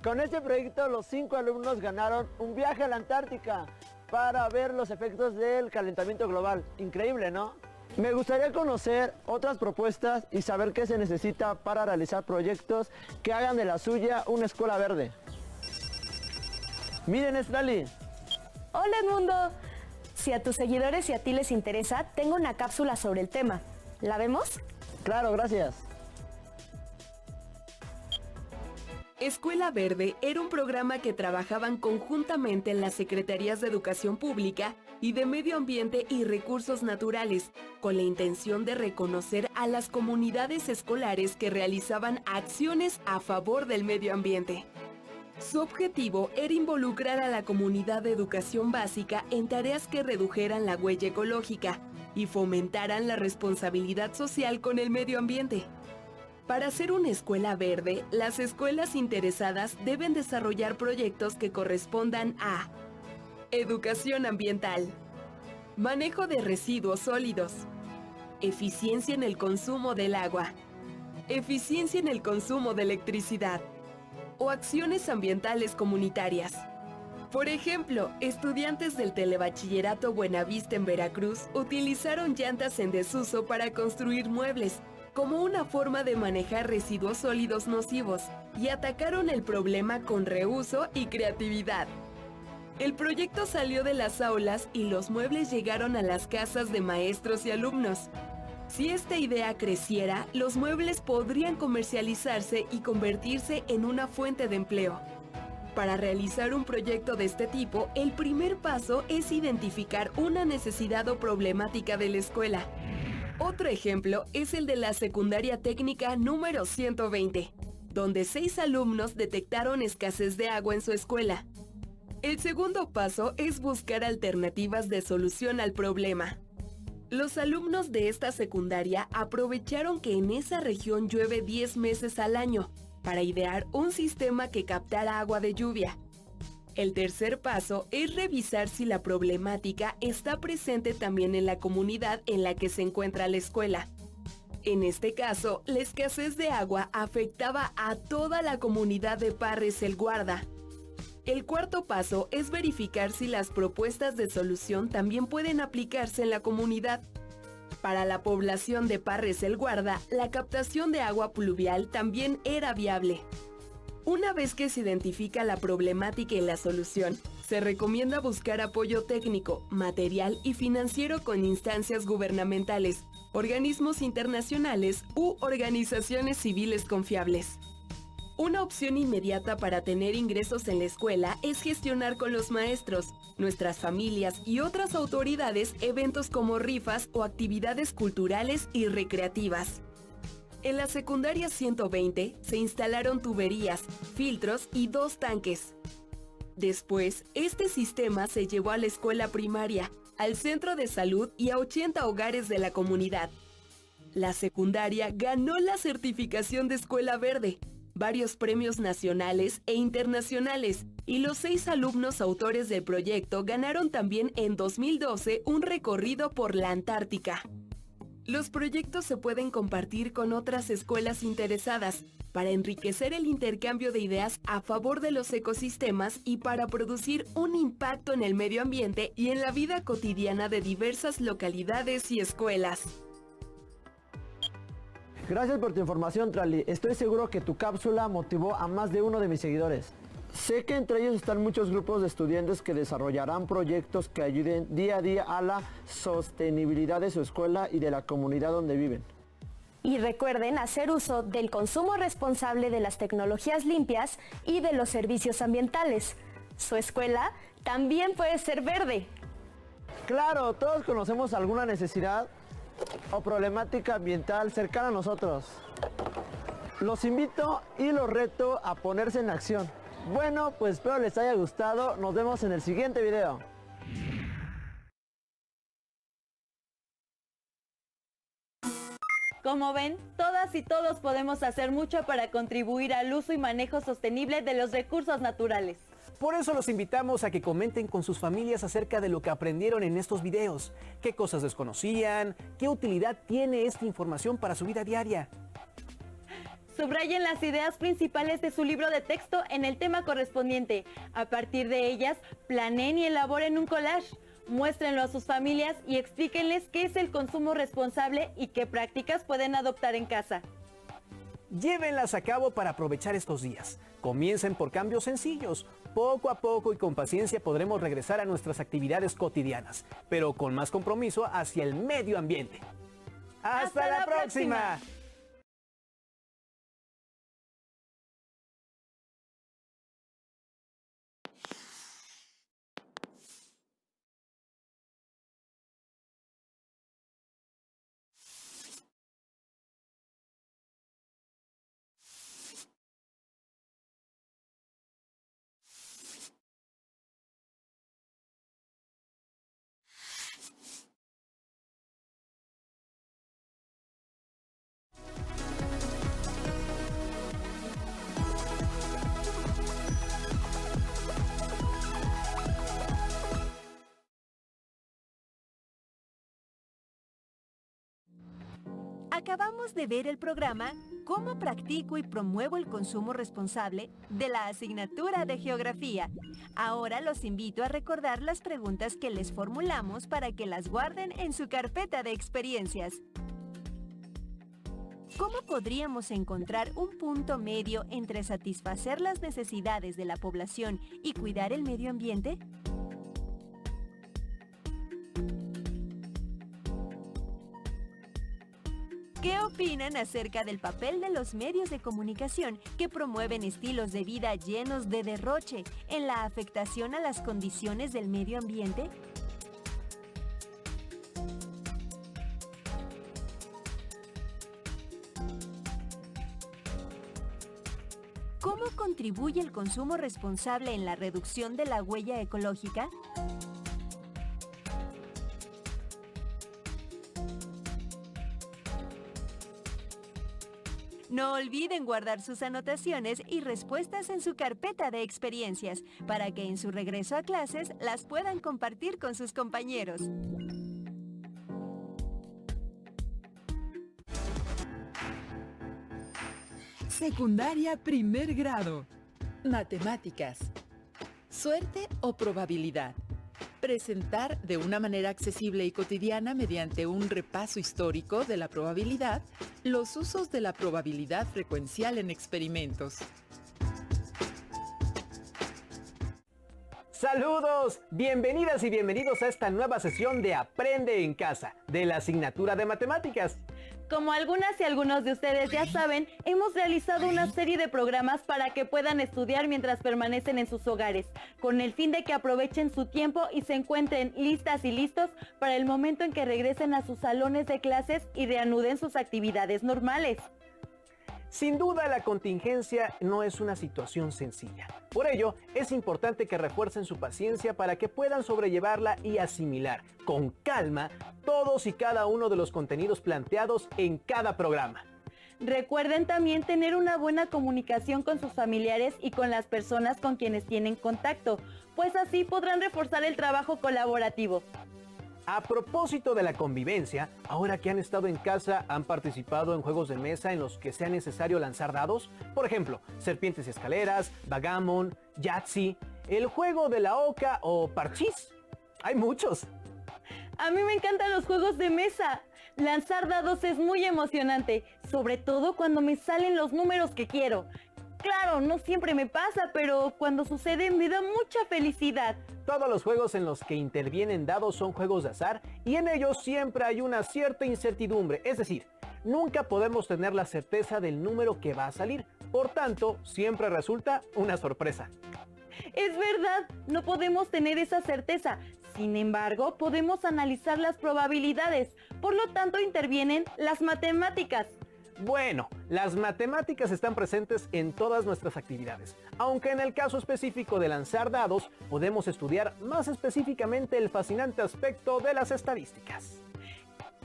Con este proyecto, los 5 alumnos ganaron un viaje a la Antártica para ver los efectos del calentamiento global. Increíble, ¿no? Me gustaría conocer otras propuestas y saber qué se necesita para realizar proyectos que hagan de la suya una escuela verde. Miren, es Lali. Hola, Edmundo. Si a tus seguidores y a ti les interesa, tengo una cápsula sobre el tema. ¿La vemos? Claro, gracias. Escuela Verde era un programa que trabajaban conjuntamente en las Secretarías de Educación Pública y de Medio Ambiente y Recursos Naturales, con la intención de reconocer a las comunidades escolares que realizaban acciones a favor del medio ambiente. Su objetivo era involucrar a la comunidad de educación básica en tareas que redujeran la huella ecológica y fomentaran la responsabilidad social con el medio ambiente. Para hacer una escuela verde, las escuelas interesadas deben desarrollar proyectos que correspondan a educación ambiental, manejo de residuos sólidos, eficiencia en el consumo del agua, eficiencia en el consumo de electricidad o acciones ambientales comunitarias. Por ejemplo, estudiantes del Telebachillerato Buenavista en Veracruz utilizaron llantas en desuso para construir muebles, como una forma de manejar residuos sólidos nocivos, y atacaron el problema con reuso y creatividad. El proyecto salió de las aulas y los muebles llegaron a las casas de maestros y alumnos. Si esta idea creciera, los muebles podrían comercializarse y convertirse en una fuente de empleo. Para realizar un proyecto de este tipo, el primer paso es identificar una necesidad o problemática de la escuela. Otro ejemplo es el de la secundaria técnica número 120, donde 6 alumnos detectaron escasez de agua en su escuela. El segundo paso es buscar alternativas de solución al problema. Los alumnos de esta secundaria aprovecharon que en esa región llueve 10 meses al año para idear un sistema que captara agua de lluvia. El tercer paso es revisar si la problemática está presente también en la comunidad en la que se encuentra la escuela. En este caso, la escasez de agua afectaba a toda la comunidad de Parres el Guarda. El cuarto paso es verificar si las propuestas de solución también pueden aplicarse en la comunidad. Para la población de Parres el Guarda, la captación de agua pluvial también era viable. Una vez que se identifica la problemática y la solución, se recomienda buscar apoyo técnico, material y financiero con instancias gubernamentales, organismos internacionales u organizaciones civiles confiables. Una opción inmediata para tener ingresos en la escuela es gestionar con los maestros, nuestras familias y otras autoridades eventos como rifas o actividades culturales y recreativas. En la secundaria 120 se instalaron tuberías, filtros y 2 tanques. Después, este sistema se llevó a la escuela primaria, al centro de salud y a 80 hogares de la comunidad. La secundaria ganó la certificación de Escuela Verde, varios premios nacionales e internacionales, y los 6 alumnos autores del proyecto ganaron también en 2012 un recorrido por la Antártica. Los proyectos se pueden compartir con otras escuelas interesadas para enriquecer el intercambio de ideas a favor de los ecosistemas y para producir un impacto en el medio ambiente y en la vida cotidiana de diversas localidades y escuelas. Gracias por tu información, Trali. Estoy seguro que tu cápsula motivó a más de uno de mis seguidores. Sé que entre ellos están muchos grupos de estudiantes que desarrollarán proyectos que ayuden día a día a la sostenibilidad de su escuela y de la comunidad donde viven. Y recuerden hacer uso del consumo responsable de las tecnologías limpias y de los servicios ambientales. Su escuela también puede ser verde. Claro, todos conocemos alguna necesidad o problemática ambiental cercana a nosotros. Los invito y los reto a ponerse en acción. Bueno, pues espero les haya gustado. Nos vemos en el siguiente video. Como ven, todas y todos podemos hacer mucho para contribuir al uso y manejo sostenible de los recursos naturales. Por eso los invitamos a que comenten con sus familias acerca de lo que aprendieron en estos videos, qué cosas desconocían, qué utilidad tiene esta información para su vida diaria. Subrayen las ideas principales de su libro de texto en el tema correspondiente. A partir de ellas, planeen y elaboren un collage. Muéstrenlo a sus familias y explíquenles qué es el consumo responsable y qué prácticas pueden adoptar en casa. Llévenlas a cabo para aprovechar estos días. Comiencen por cambios sencillos. Poco a poco y con paciencia podremos regresar a nuestras actividades cotidianas, pero con más compromiso hacia el medio ambiente. ¡Hasta la próxima! Acabamos de ver el programa ¿Cómo practico y promuevo el consumo responsable? De la asignatura de Geografía. Ahora los invito a recordar las preguntas que les formulamos para que las guarden en su carpeta de experiencias. ¿Cómo podríamos encontrar un punto medio entre satisfacer las necesidades de la población y cuidar el medio ambiente? ¿Qué opinan acerca del papel de los medios de comunicación que promueven estilos de vida llenos de derroche en la afectación a las condiciones del medio ambiente? ¿Cómo contribuye el consumo responsable en la reducción de la huella ecológica? No olviden guardar sus anotaciones y respuestas en su carpeta de experiencias para que en su regreso a clases las puedan compartir con sus compañeros. Secundaria primer grado. Matemáticas. Suerte o probabilidad. Presentar de una manera accesible y cotidiana mediante un repaso histórico de la probabilidad los usos de la probabilidad frecuencial en experimentos. ¡Saludos! Bienvenidas y bienvenidos a esta nueva sesión de Aprende en Casa, de la asignatura de Matemáticas. Como algunas y algunos de ustedes ya saben, hemos realizado una serie de programas para que puedan estudiar mientras permanecen en sus hogares, con el fin de que aprovechen su tiempo y se encuentren listas y listos para el momento en que regresen a sus salones de clases y reanuden sus actividades normales. Sin duda, la contingencia no es una situación sencilla. Por ello, es importante que refuercen su paciencia para que puedan sobrellevarla y asimilar con calma todos y cada uno de los contenidos planteados en cada programa. Recuerden también tener una buena comunicación con sus familiares y con las personas con quienes tienen contacto, pues así podrán reforzar el trabajo colaborativo. A propósito de la convivencia, ahora que han estado en casa, ¿han participado en juegos de mesa en los que sea necesario lanzar dados? Por ejemplo, serpientes y escaleras, Bagamon, Yahtzee, el juego de la oca o parchís. Hay muchos. A mí me encantan los juegos de mesa. Lanzar dados es muy emocionante, sobre todo cuando me salen los números que quiero. Claro, no siempre me pasa, pero cuando sucede me da mucha felicidad. Todos los juegos en los que intervienen dados son juegos de azar y en ellos siempre hay una cierta incertidumbre, es decir, nunca podemos tener la certeza del número que va a salir, por tanto, siempre resulta una sorpresa. Es verdad, no podemos tener esa certeza. Sin embargo, podemos analizar las probabilidades, por lo tanto intervienen las matemáticas. Bueno, las matemáticas están presentes en todas nuestras actividades, aunque en el caso específico de lanzar dados, podemos estudiar más específicamente el fascinante aspecto de las estadísticas.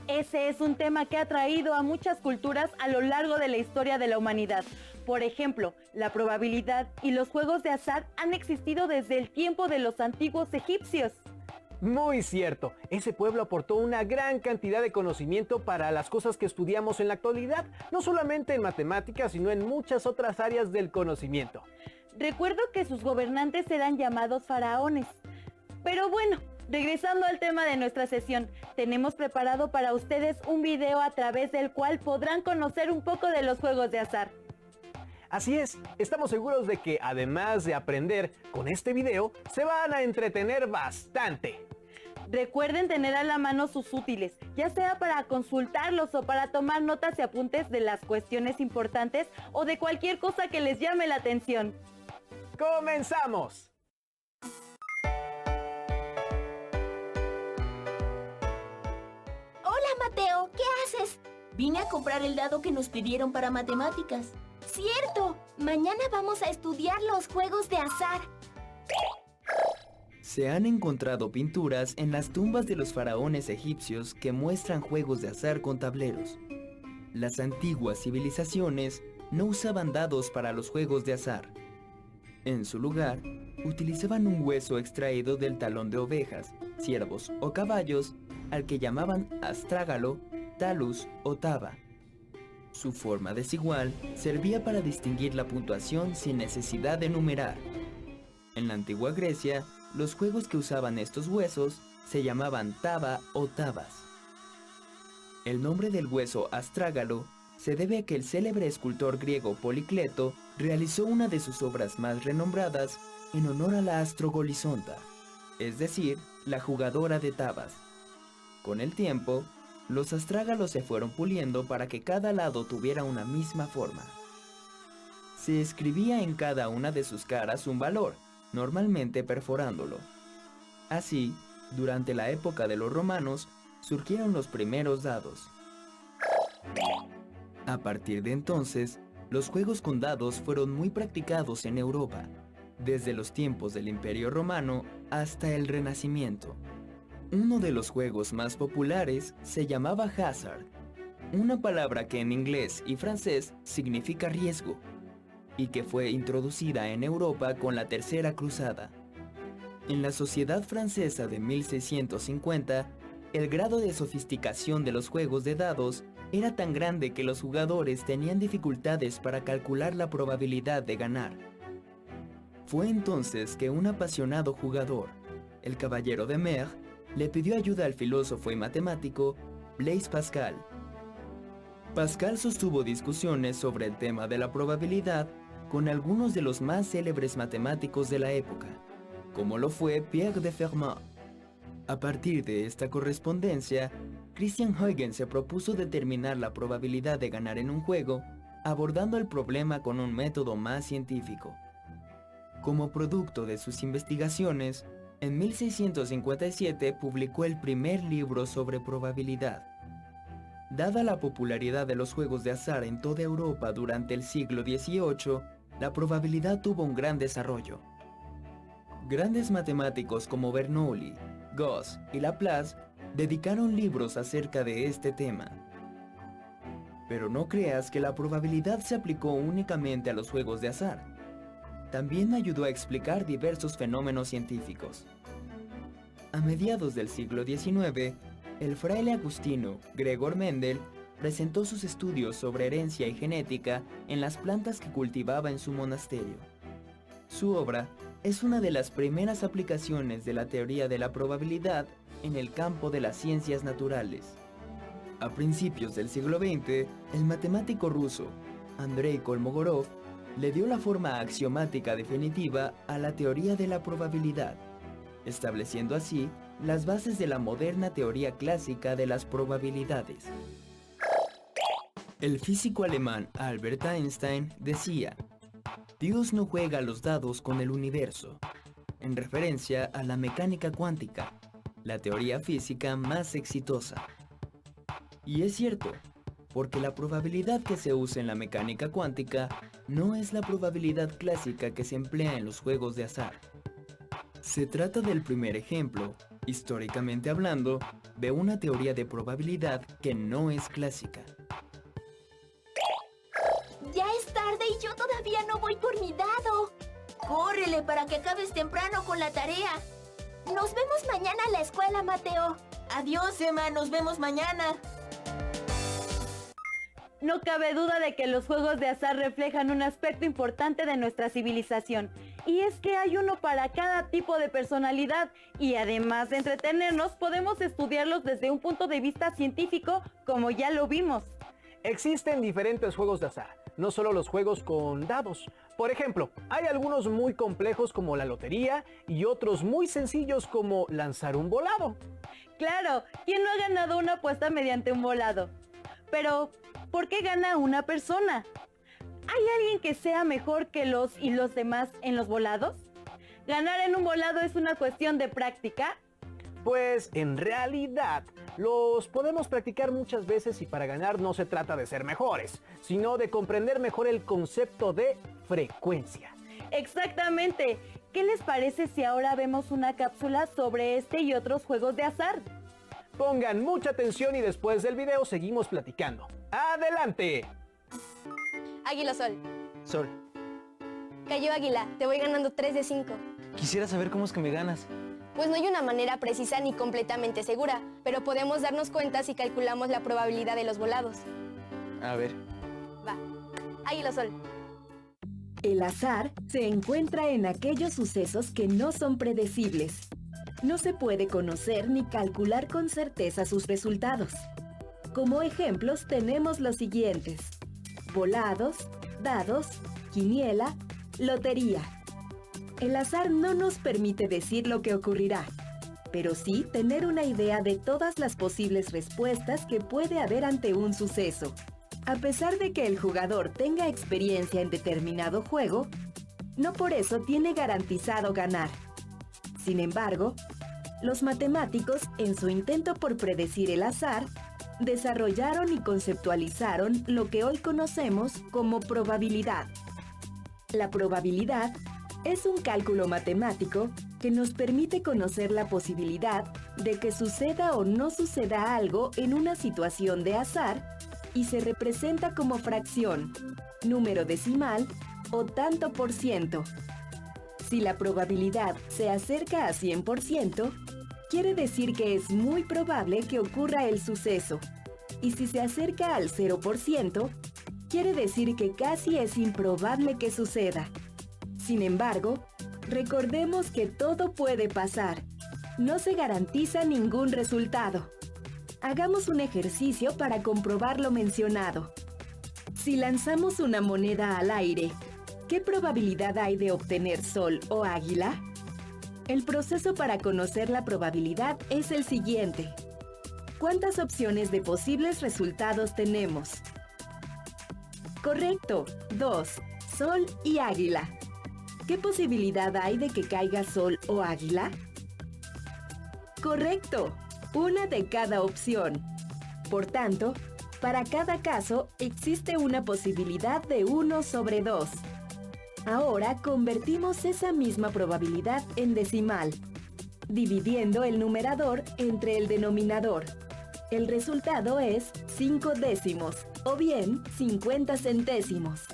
Ese es un tema que ha atraído a muchas culturas a lo largo de la historia de la humanidad. Por ejemplo, la probabilidad y los juegos de azar han existido desde el tiempo de los antiguos egipcios. Muy cierto, ese pueblo aportó una gran cantidad de conocimiento para las cosas que estudiamos en la actualidad, no solamente en matemáticas, sino en muchas otras áreas del conocimiento. Recuerdo que sus gobernantes eran llamados faraones. Pero bueno, regresando al tema de nuestra sesión, tenemos preparado para ustedes un video a través del cual podrán conocer un poco de los juegos de azar. Así es, estamos seguros de que además de aprender con este video, se van a entretener bastante. Recuerden tener a la mano sus útiles, ya sea para consultarlos o para tomar notas y apuntes de las cuestiones importantes o de cualquier cosa que les llame la atención. ¡Comenzamos! Hola Mateo, ¿qué haces? Vine a comprar el dado que nos pidieron para matemáticas. ¡Cierto! Mañana vamos a estudiar los juegos de azar. Se han encontrado pinturas en las tumbas de los faraones egipcios que muestran juegos de azar con tableros. Las antiguas civilizaciones no usaban dados para los juegos de azar. En su lugar, utilizaban un hueso extraído del talón de ovejas, ciervos o caballos, al que llamaban astrágalo, talus o taba. Su forma desigual servía para distinguir la puntuación sin necesidad de numerar. En la antigua Grecia, los juegos que usaban estos huesos se llamaban taba o tabas. El nombre del hueso astrágalo se debe a que el célebre escultor griego Policleto realizó una de sus obras más renombradas en honor a la Astrogolizonta, es decir, la jugadora de tabas. Con el tiempo, los astrágalos se fueron puliendo para que cada lado tuviera una misma forma. Se escribía en cada una de sus caras un valor, normalmente perforándolo. Así, durante la época de los romanos, surgieron los primeros dados. A partir de entonces, los juegos con dados fueron muy practicados en Europa, desde los tiempos del Imperio Romano hasta el Renacimiento. Uno de los juegos más populares se llamaba Hazard, una palabra que en inglés y francés significa riesgo, y que fue introducida en Europa con la Tercera Cruzada. En la sociedad francesa de 1650, el grado de sofisticación de los juegos de dados era tan grande que los jugadores tenían dificultades para calcular la probabilidad de ganar. Fue entonces que un apasionado jugador, el caballero de Mer, le pidió ayuda al filósofo y matemático Blaise Pascal. Pascal sostuvo discusiones sobre el tema de la probabilidad con algunos de los más célebres matemáticos de la época, como lo fue Pierre de Fermat. A partir de esta correspondencia, Christian Huygens se propuso determinar la probabilidad de ganar en un juego, abordando el problema con un método más científico. Como producto de sus investigaciones, en 1657 publicó el primer libro sobre probabilidad. Dada la popularidad de los juegos de azar en toda Europa durante el siglo XVIII, la probabilidad tuvo un gran desarrollo. Grandes matemáticos como Bernoulli, Gauss y Laplace dedicaron libros acerca de este tema. Pero no creas que la probabilidad se aplicó únicamente a los juegos de azar. También ayudó a explicar diversos fenómenos científicos. A mediados del siglo XIX, el fraile agustino Gregor Mendel presentó sus estudios sobre herencia y genética en las plantas que cultivaba en su monasterio. Su obra es una de las primeras aplicaciones de la teoría de la probabilidad en el campo de las ciencias naturales. A principios del siglo XX, el matemático ruso Andrei Kolmogorov le dio la forma axiomática definitiva a la teoría de la probabilidad, estableciendo así las bases de la moderna teoría clásica de las probabilidades. El físico alemán Albert Einstein decía: Dios no juega a los dados con el universo, en referencia a la mecánica cuántica, la teoría física más exitosa. Y es cierto, porque la probabilidad que se usa en la mecánica cuántica no es la probabilidad clásica que se emplea en los juegos de azar. Se trata del primer ejemplo, históricamente hablando, de una teoría de probabilidad que no es clásica. Ya es tarde y yo todavía no voy por mi dado. Córrele para que acabes temprano con la tarea. Nos vemos mañana en la escuela, Mateo. Adiós, Emma, nos vemos mañana. No cabe duda de que los juegos de azar reflejan un aspecto importante de nuestra civilización. Y es que hay uno para cada tipo de personalidad. Y además de entretenernos, podemos estudiarlos desde un punto de vista científico, como ya lo vimos. Existen diferentes juegos de azar, no solo los juegos con dados. Por ejemplo, hay algunos muy complejos como la lotería y otros muy sencillos como lanzar un volado. Claro, ¿quién no ha ganado una apuesta mediante un volado? Pero, ¿por qué gana una persona? ¿Hay alguien que sea mejor que los demás en los volados? ¿Ganar en un volado es una cuestión de práctica? Pues en realidad los podemos practicar muchas veces y para ganar no se trata de ser mejores, sino de comprender mejor el concepto de frecuencia. Exactamente. ¿Qué les parece si ahora vemos una cápsula sobre este y otros juegos de azar? Pongan mucha atención y después del video seguimos platicando. ¡Adelante! Águila Sol. Sol, Cayó Águila, te voy ganando 3 de 5. quisiera saber cómo es que me ganas. Pues no hay una manera precisa ni completamente segura, pero podemos darnos cuenta si calculamos la probabilidad de los volados. A ver. Va. Águila Sol. El azar se encuentra en aquellos sucesos que no son predecibles. No se puede conocer ni calcular con certeza sus resultados. Como ejemplos tenemos los siguientes: volados, dados, quiniela, lotería. El azar no nos permite decir lo que ocurrirá. pero sí tener una idea de todas las posibles respuestas que puede haber ante un suceso. A pesar de que el jugador tenga experiencia en determinado juego, no por eso tiene garantizado ganar. Sin embargo, los matemáticos, en su intento por predecir el azar, desarrollaron y conceptualizaron lo que hoy conocemos como probabilidad. La probabilidad es un cálculo matemático que nos permite conocer la posibilidad de que suceda o no suceda algo en una situación de azar y se representa como fracción, número decimal o tanto por ciento. Si la probabilidad se acerca a 100%, quiere decir que es muy probable que ocurra el suceso. Y si se acerca al 0%, quiere decir que casi es improbable que suceda. Sin embargo, recordemos que todo puede pasar. No se garantiza ningún resultado. Hagamos un ejercicio para comprobar lo mencionado. Si lanzamos una moneda al aire, ¿qué probabilidad hay de obtener sol o águila? El proceso para conocer la probabilidad es el siguiente. ¿Cuántas opciones de posibles resultados tenemos? Correcto, 2, sol y águila. ¿Qué posibilidad hay de que caiga sol o águila? Correcto, una de cada opción. Por tanto, para cada caso existe una posibilidad de 1 sobre 2. Ahora convertimos esa misma probabilidad en decimal, dividiendo el numerador entre el denominador. El resultado es 5 décimos, o bien 50 centésimos.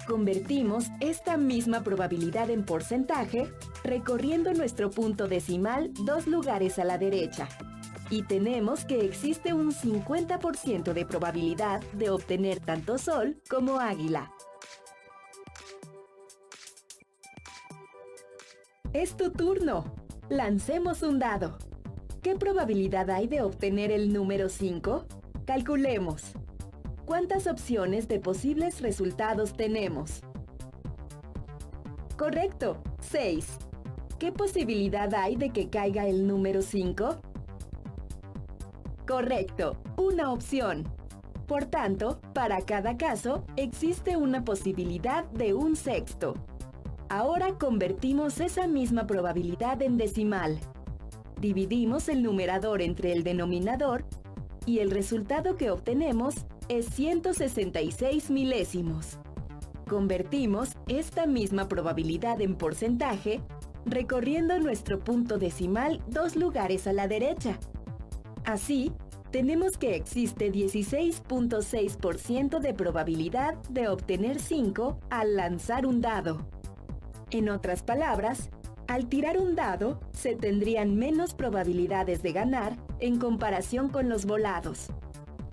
Convertimos esta misma probabilidad en porcentaje, recorriendo nuestro punto decimal 2 lugares a la derecha. Y tenemos que existe un 50% de probabilidad de obtener tanto sol como águila. Es tu turno. Lancemos un dado. ¿Qué probabilidad hay de obtener el número 5? Calculemos. ¿Cuántas opciones de posibles resultados tenemos? Correcto, 6. ¿Qué posibilidad hay de que caiga el número 5? Correcto, una opción. Por tanto, para cada caso, existe una posibilidad de 1/6. Ahora convertimos esa misma probabilidad en decimal. Dividimos el numerador entre el denominador y el resultado que obtenemos es 166 milésimos. Convertimos esta misma probabilidad en porcentaje, recorriendo nuestro punto decimal 2 lugares a la derecha. Así, tenemos que existe 16.6% de probabilidad de obtener 5 al lanzar un dado. En otras palabras, al tirar un dado, se tendrían menos probabilidades de ganar en comparación con los volados,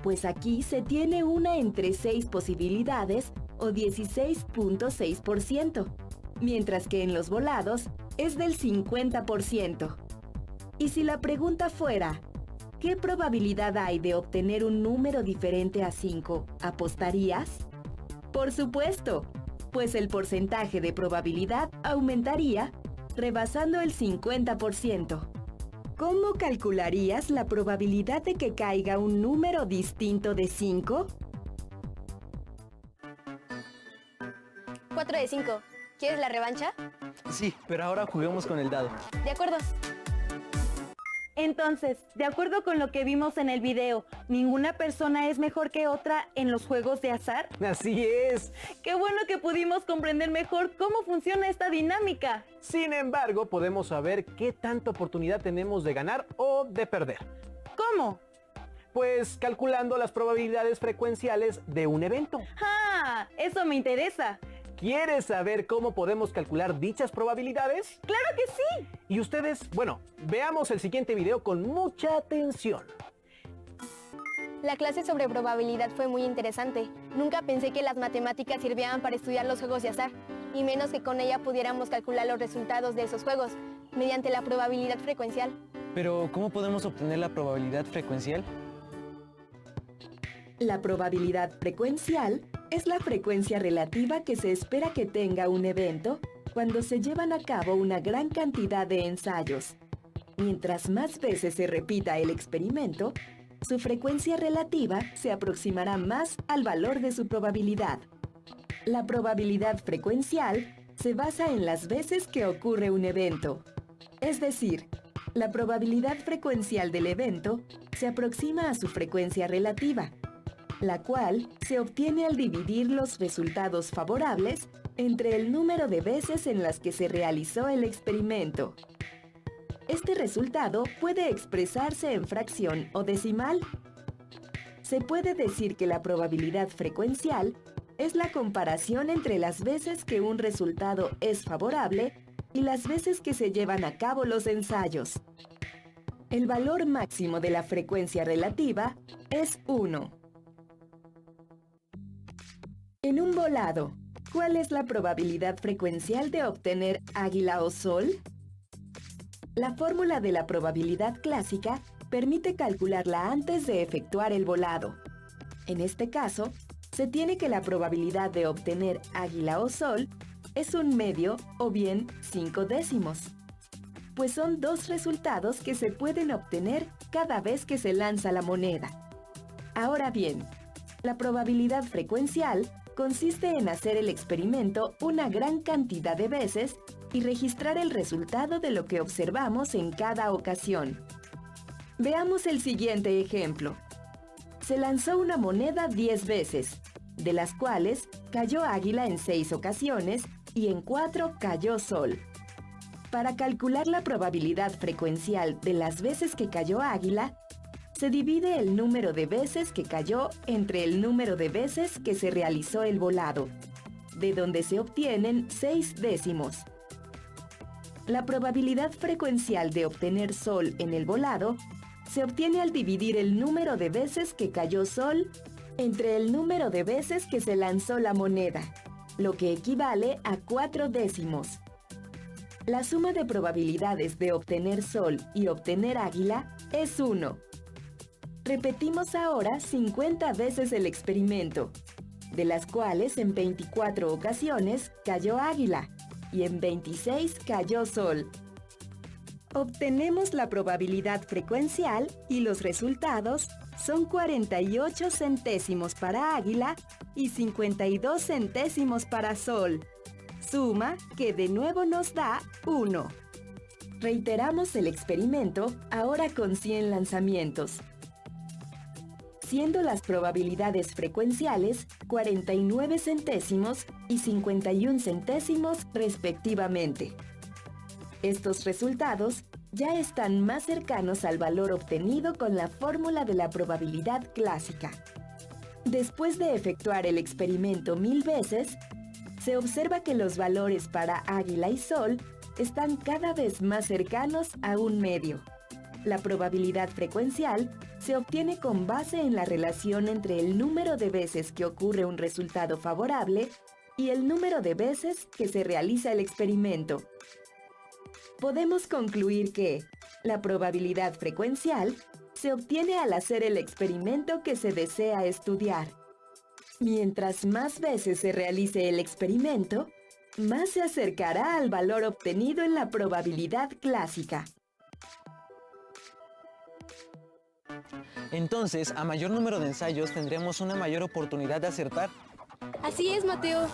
pues aquí se tiene una entre 6 posibilidades o 16.6%, mientras que en los volados es del 50%. Y si la pregunta fuera, ¿qué probabilidad hay de obtener un número diferente a 5? ¿Apostarías? Por supuesto, pues el porcentaje de probabilidad aumentaría, rebasando el 50%. ¿Cómo calcularías la probabilidad de que caiga un número distinto de 5? 4 de 5. ¿Quieres la revancha? Sí, pero ahora juguemos con el dado. De acuerdo. Entonces, de acuerdo con lo que vimos en el video, ¿ninguna persona es mejor que otra en los juegos de azar? Así es. ¡Qué bueno que pudimos comprender mejor cómo funciona esta dinámica! Sin embargo, podemos saber qué tanta oportunidad tenemos de ganar o de perder. ¿Cómo? Pues calculando las probabilidades frecuenciales de un evento. ¡Ah! Eso me interesa. ¿Quieres saber cómo podemos calcular dichas probabilidades? ¡Claro que sí! Y ustedes, bueno, veamos el siguiente video con mucha atención. La clase sobre probabilidad fue muy interesante. Nunca pensé que las matemáticas sirvieran para estudiar los juegos de azar, y menos que con ella pudiéramos calcular los resultados de esos juegos, mediante la probabilidad frecuencial. Pero, ¿cómo podemos obtener la probabilidad frecuencial? La probabilidad frecuencial es la frecuencia relativa que se espera que tenga un evento cuando se llevan a cabo una gran cantidad de ensayos. Mientras más veces se repita el experimento, su frecuencia relativa se aproximará más al valor de su probabilidad. La probabilidad frecuencial se basa en las veces que ocurre un evento. Es decir, la probabilidad frecuencial del evento se aproxima a su frecuencia relativa, la cual se obtiene al dividir los resultados favorables entre el número de veces en las que se realizó el experimento. Este resultado puede expresarse en fracción o decimal. Se puede decir que la probabilidad frecuencial es la comparación entre las veces que un resultado es favorable y las veces que se llevan a cabo los ensayos. El valor máximo de la frecuencia relativa es 1. En un volado, ¿cuál es la probabilidad frecuencial de obtener águila o sol? La fórmula de la probabilidad clásica permite calcularla antes de efectuar el volado. En este caso, se tiene que la probabilidad de obtener águila o sol es 1/2 o bien 5 décimos, pues son dos resultados que se pueden obtener cada vez que se lanza la moneda. Ahora bien, la probabilidad frecuencial consiste en hacer el experimento una gran cantidad de veces y registrar el resultado de lo que observamos en cada ocasión. Veamos el siguiente ejemplo. Se lanzó una moneda 10 veces, de las cuales cayó águila en 6 ocasiones y en 4 cayó sol. Para calcular la probabilidad frecuencial de las veces que cayó águila, se divide el número de veces que cayó entre el número de veces que se realizó el volado, de donde se obtienen 6 décimos. La probabilidad frecuencial de obtener sol en el volado se obtiene al dividir el número de veces que cayó sol entre el número de veces que se lanzó la moneda, lo que equivale a 4 décimos. La suma de probabilidades de obtener sol y obtener águila es 1. Repetimos ahora 50 veces el experimento, de las cuales en 24 ocasiones cayó águila y en 26 cayó sol. Obtenemos la probabilidad frecuencial y los resultados son 48 centésimos para águila y 52 centésimos para sol. Suma que de nuevo nos da 1. Reiteramos el experimento ahora con 100 lanzamientos, siendo las probabilidades frecuenciales 49 centésimos y 51 centésimos respectivamente. Estos resultados ya están más cercanos al valor obtenido con la fórmula de la probabilidad clásica. Después de efectuar el experimento 1000 veces, se observa que los valores para águila y sol están cada vez más cercanos a 1/2. La probabilidad frecuencial se obtiene con base en la relación entre el número de veces que ocurre un resultado favorable y el número de veces que se realiza el experimento. Podemos concluir que la probabilidad frecuencial se obtiene al hacer el experimento que se desea estudiar. Mientras más veces se realice el experimento, más se acercará al valor obtenido en la probabilidad clásica. Entonces, a mayor número de ensayos tendremos una mayor oportunidad de acertar. Así es, Mateo.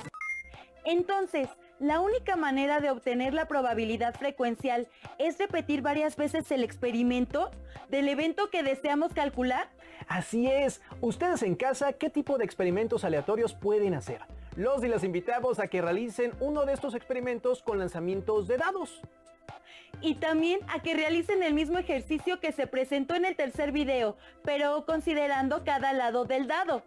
Entonces, la única manera de obtener la probabilidad frecuencial es repetir varias veces el experimento del evento que deseamos calcular. Así es. Ustedes en casa, ¿qué tipo de experimentos aleatorios pueden hacer? Los y las invitamos a que realicen uno de estos experimentos con lanzamientos de dados. Y también a que realicen el mismo ejercicio que se presentó en el tercer video, pero considerando cada lado del dado.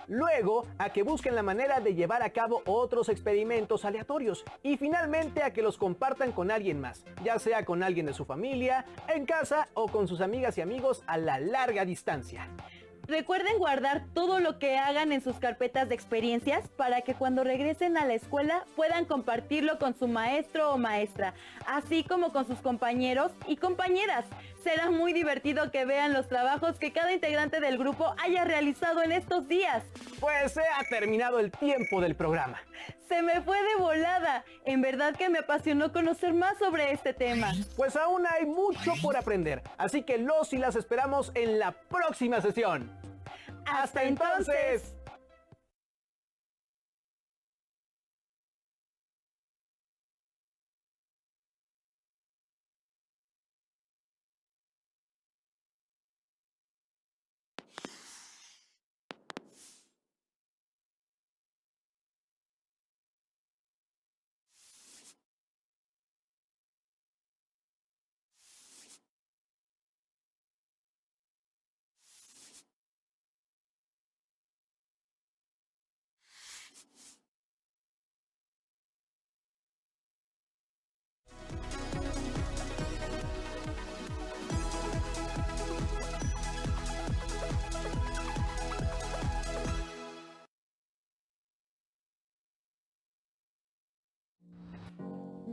Luego, a que busquen la manera de llevar a cabo otros experimentos aleatorios. Y finalmente, a que los compartan con alguien más, ya sea con alguien de su familia, en casa o con sus amigas y amigos a la larga distancia. Recuerden guardar todo lo que hagan en sus carpetas de experiencias para que cuando regresen a la escuela puedan compartirlo con su maestro o maestra, así como con sus compañeros y compañeras. Será muy divertido que vean los trabajos que cada integrante del grupo haya realizado en estos días. Pues se ha terminado el tiempo del programa. Se me fue de volada. En verdad que me apasionó conocer más sobre este tema. Pues aún hay mucho por aprender, así que los y las esperamos en la próxima sesión. ¡Hasta entonces!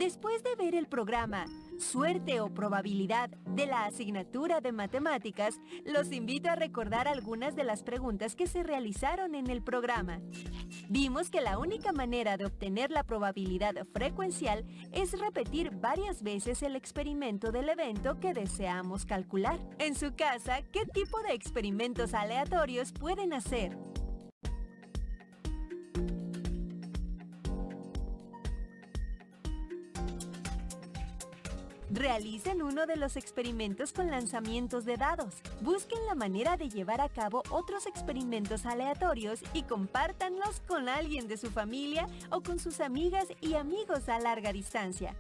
Después de ver el programa Suerte o Probabilidad de la asignatura de Matemáticas, los invito a recordar algunas de las preguntas que se realizaron en el programa. Vimos que la única manera de obtener la probabilidad frecuencial es repetir varias veces el experimento del evento que deseamos calcular. En su casa, ¿qué tipo de experimentos aleatorios pueden hacer? Realicen uno de los experimentos con lanzamientos de dados. Busquen la manera de llevar a cabo otros experimentos aleatorios y compártanlos con alguien de su familia o con sus amigas y amigos a larga distancia.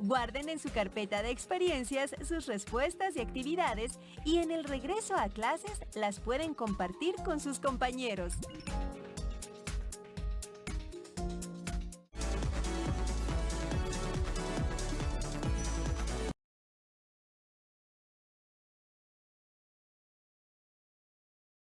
Guarden en su carpeta de experiencias sus respuestas y actividades y en el regreso a clases las pueden compartir con sus compañeros.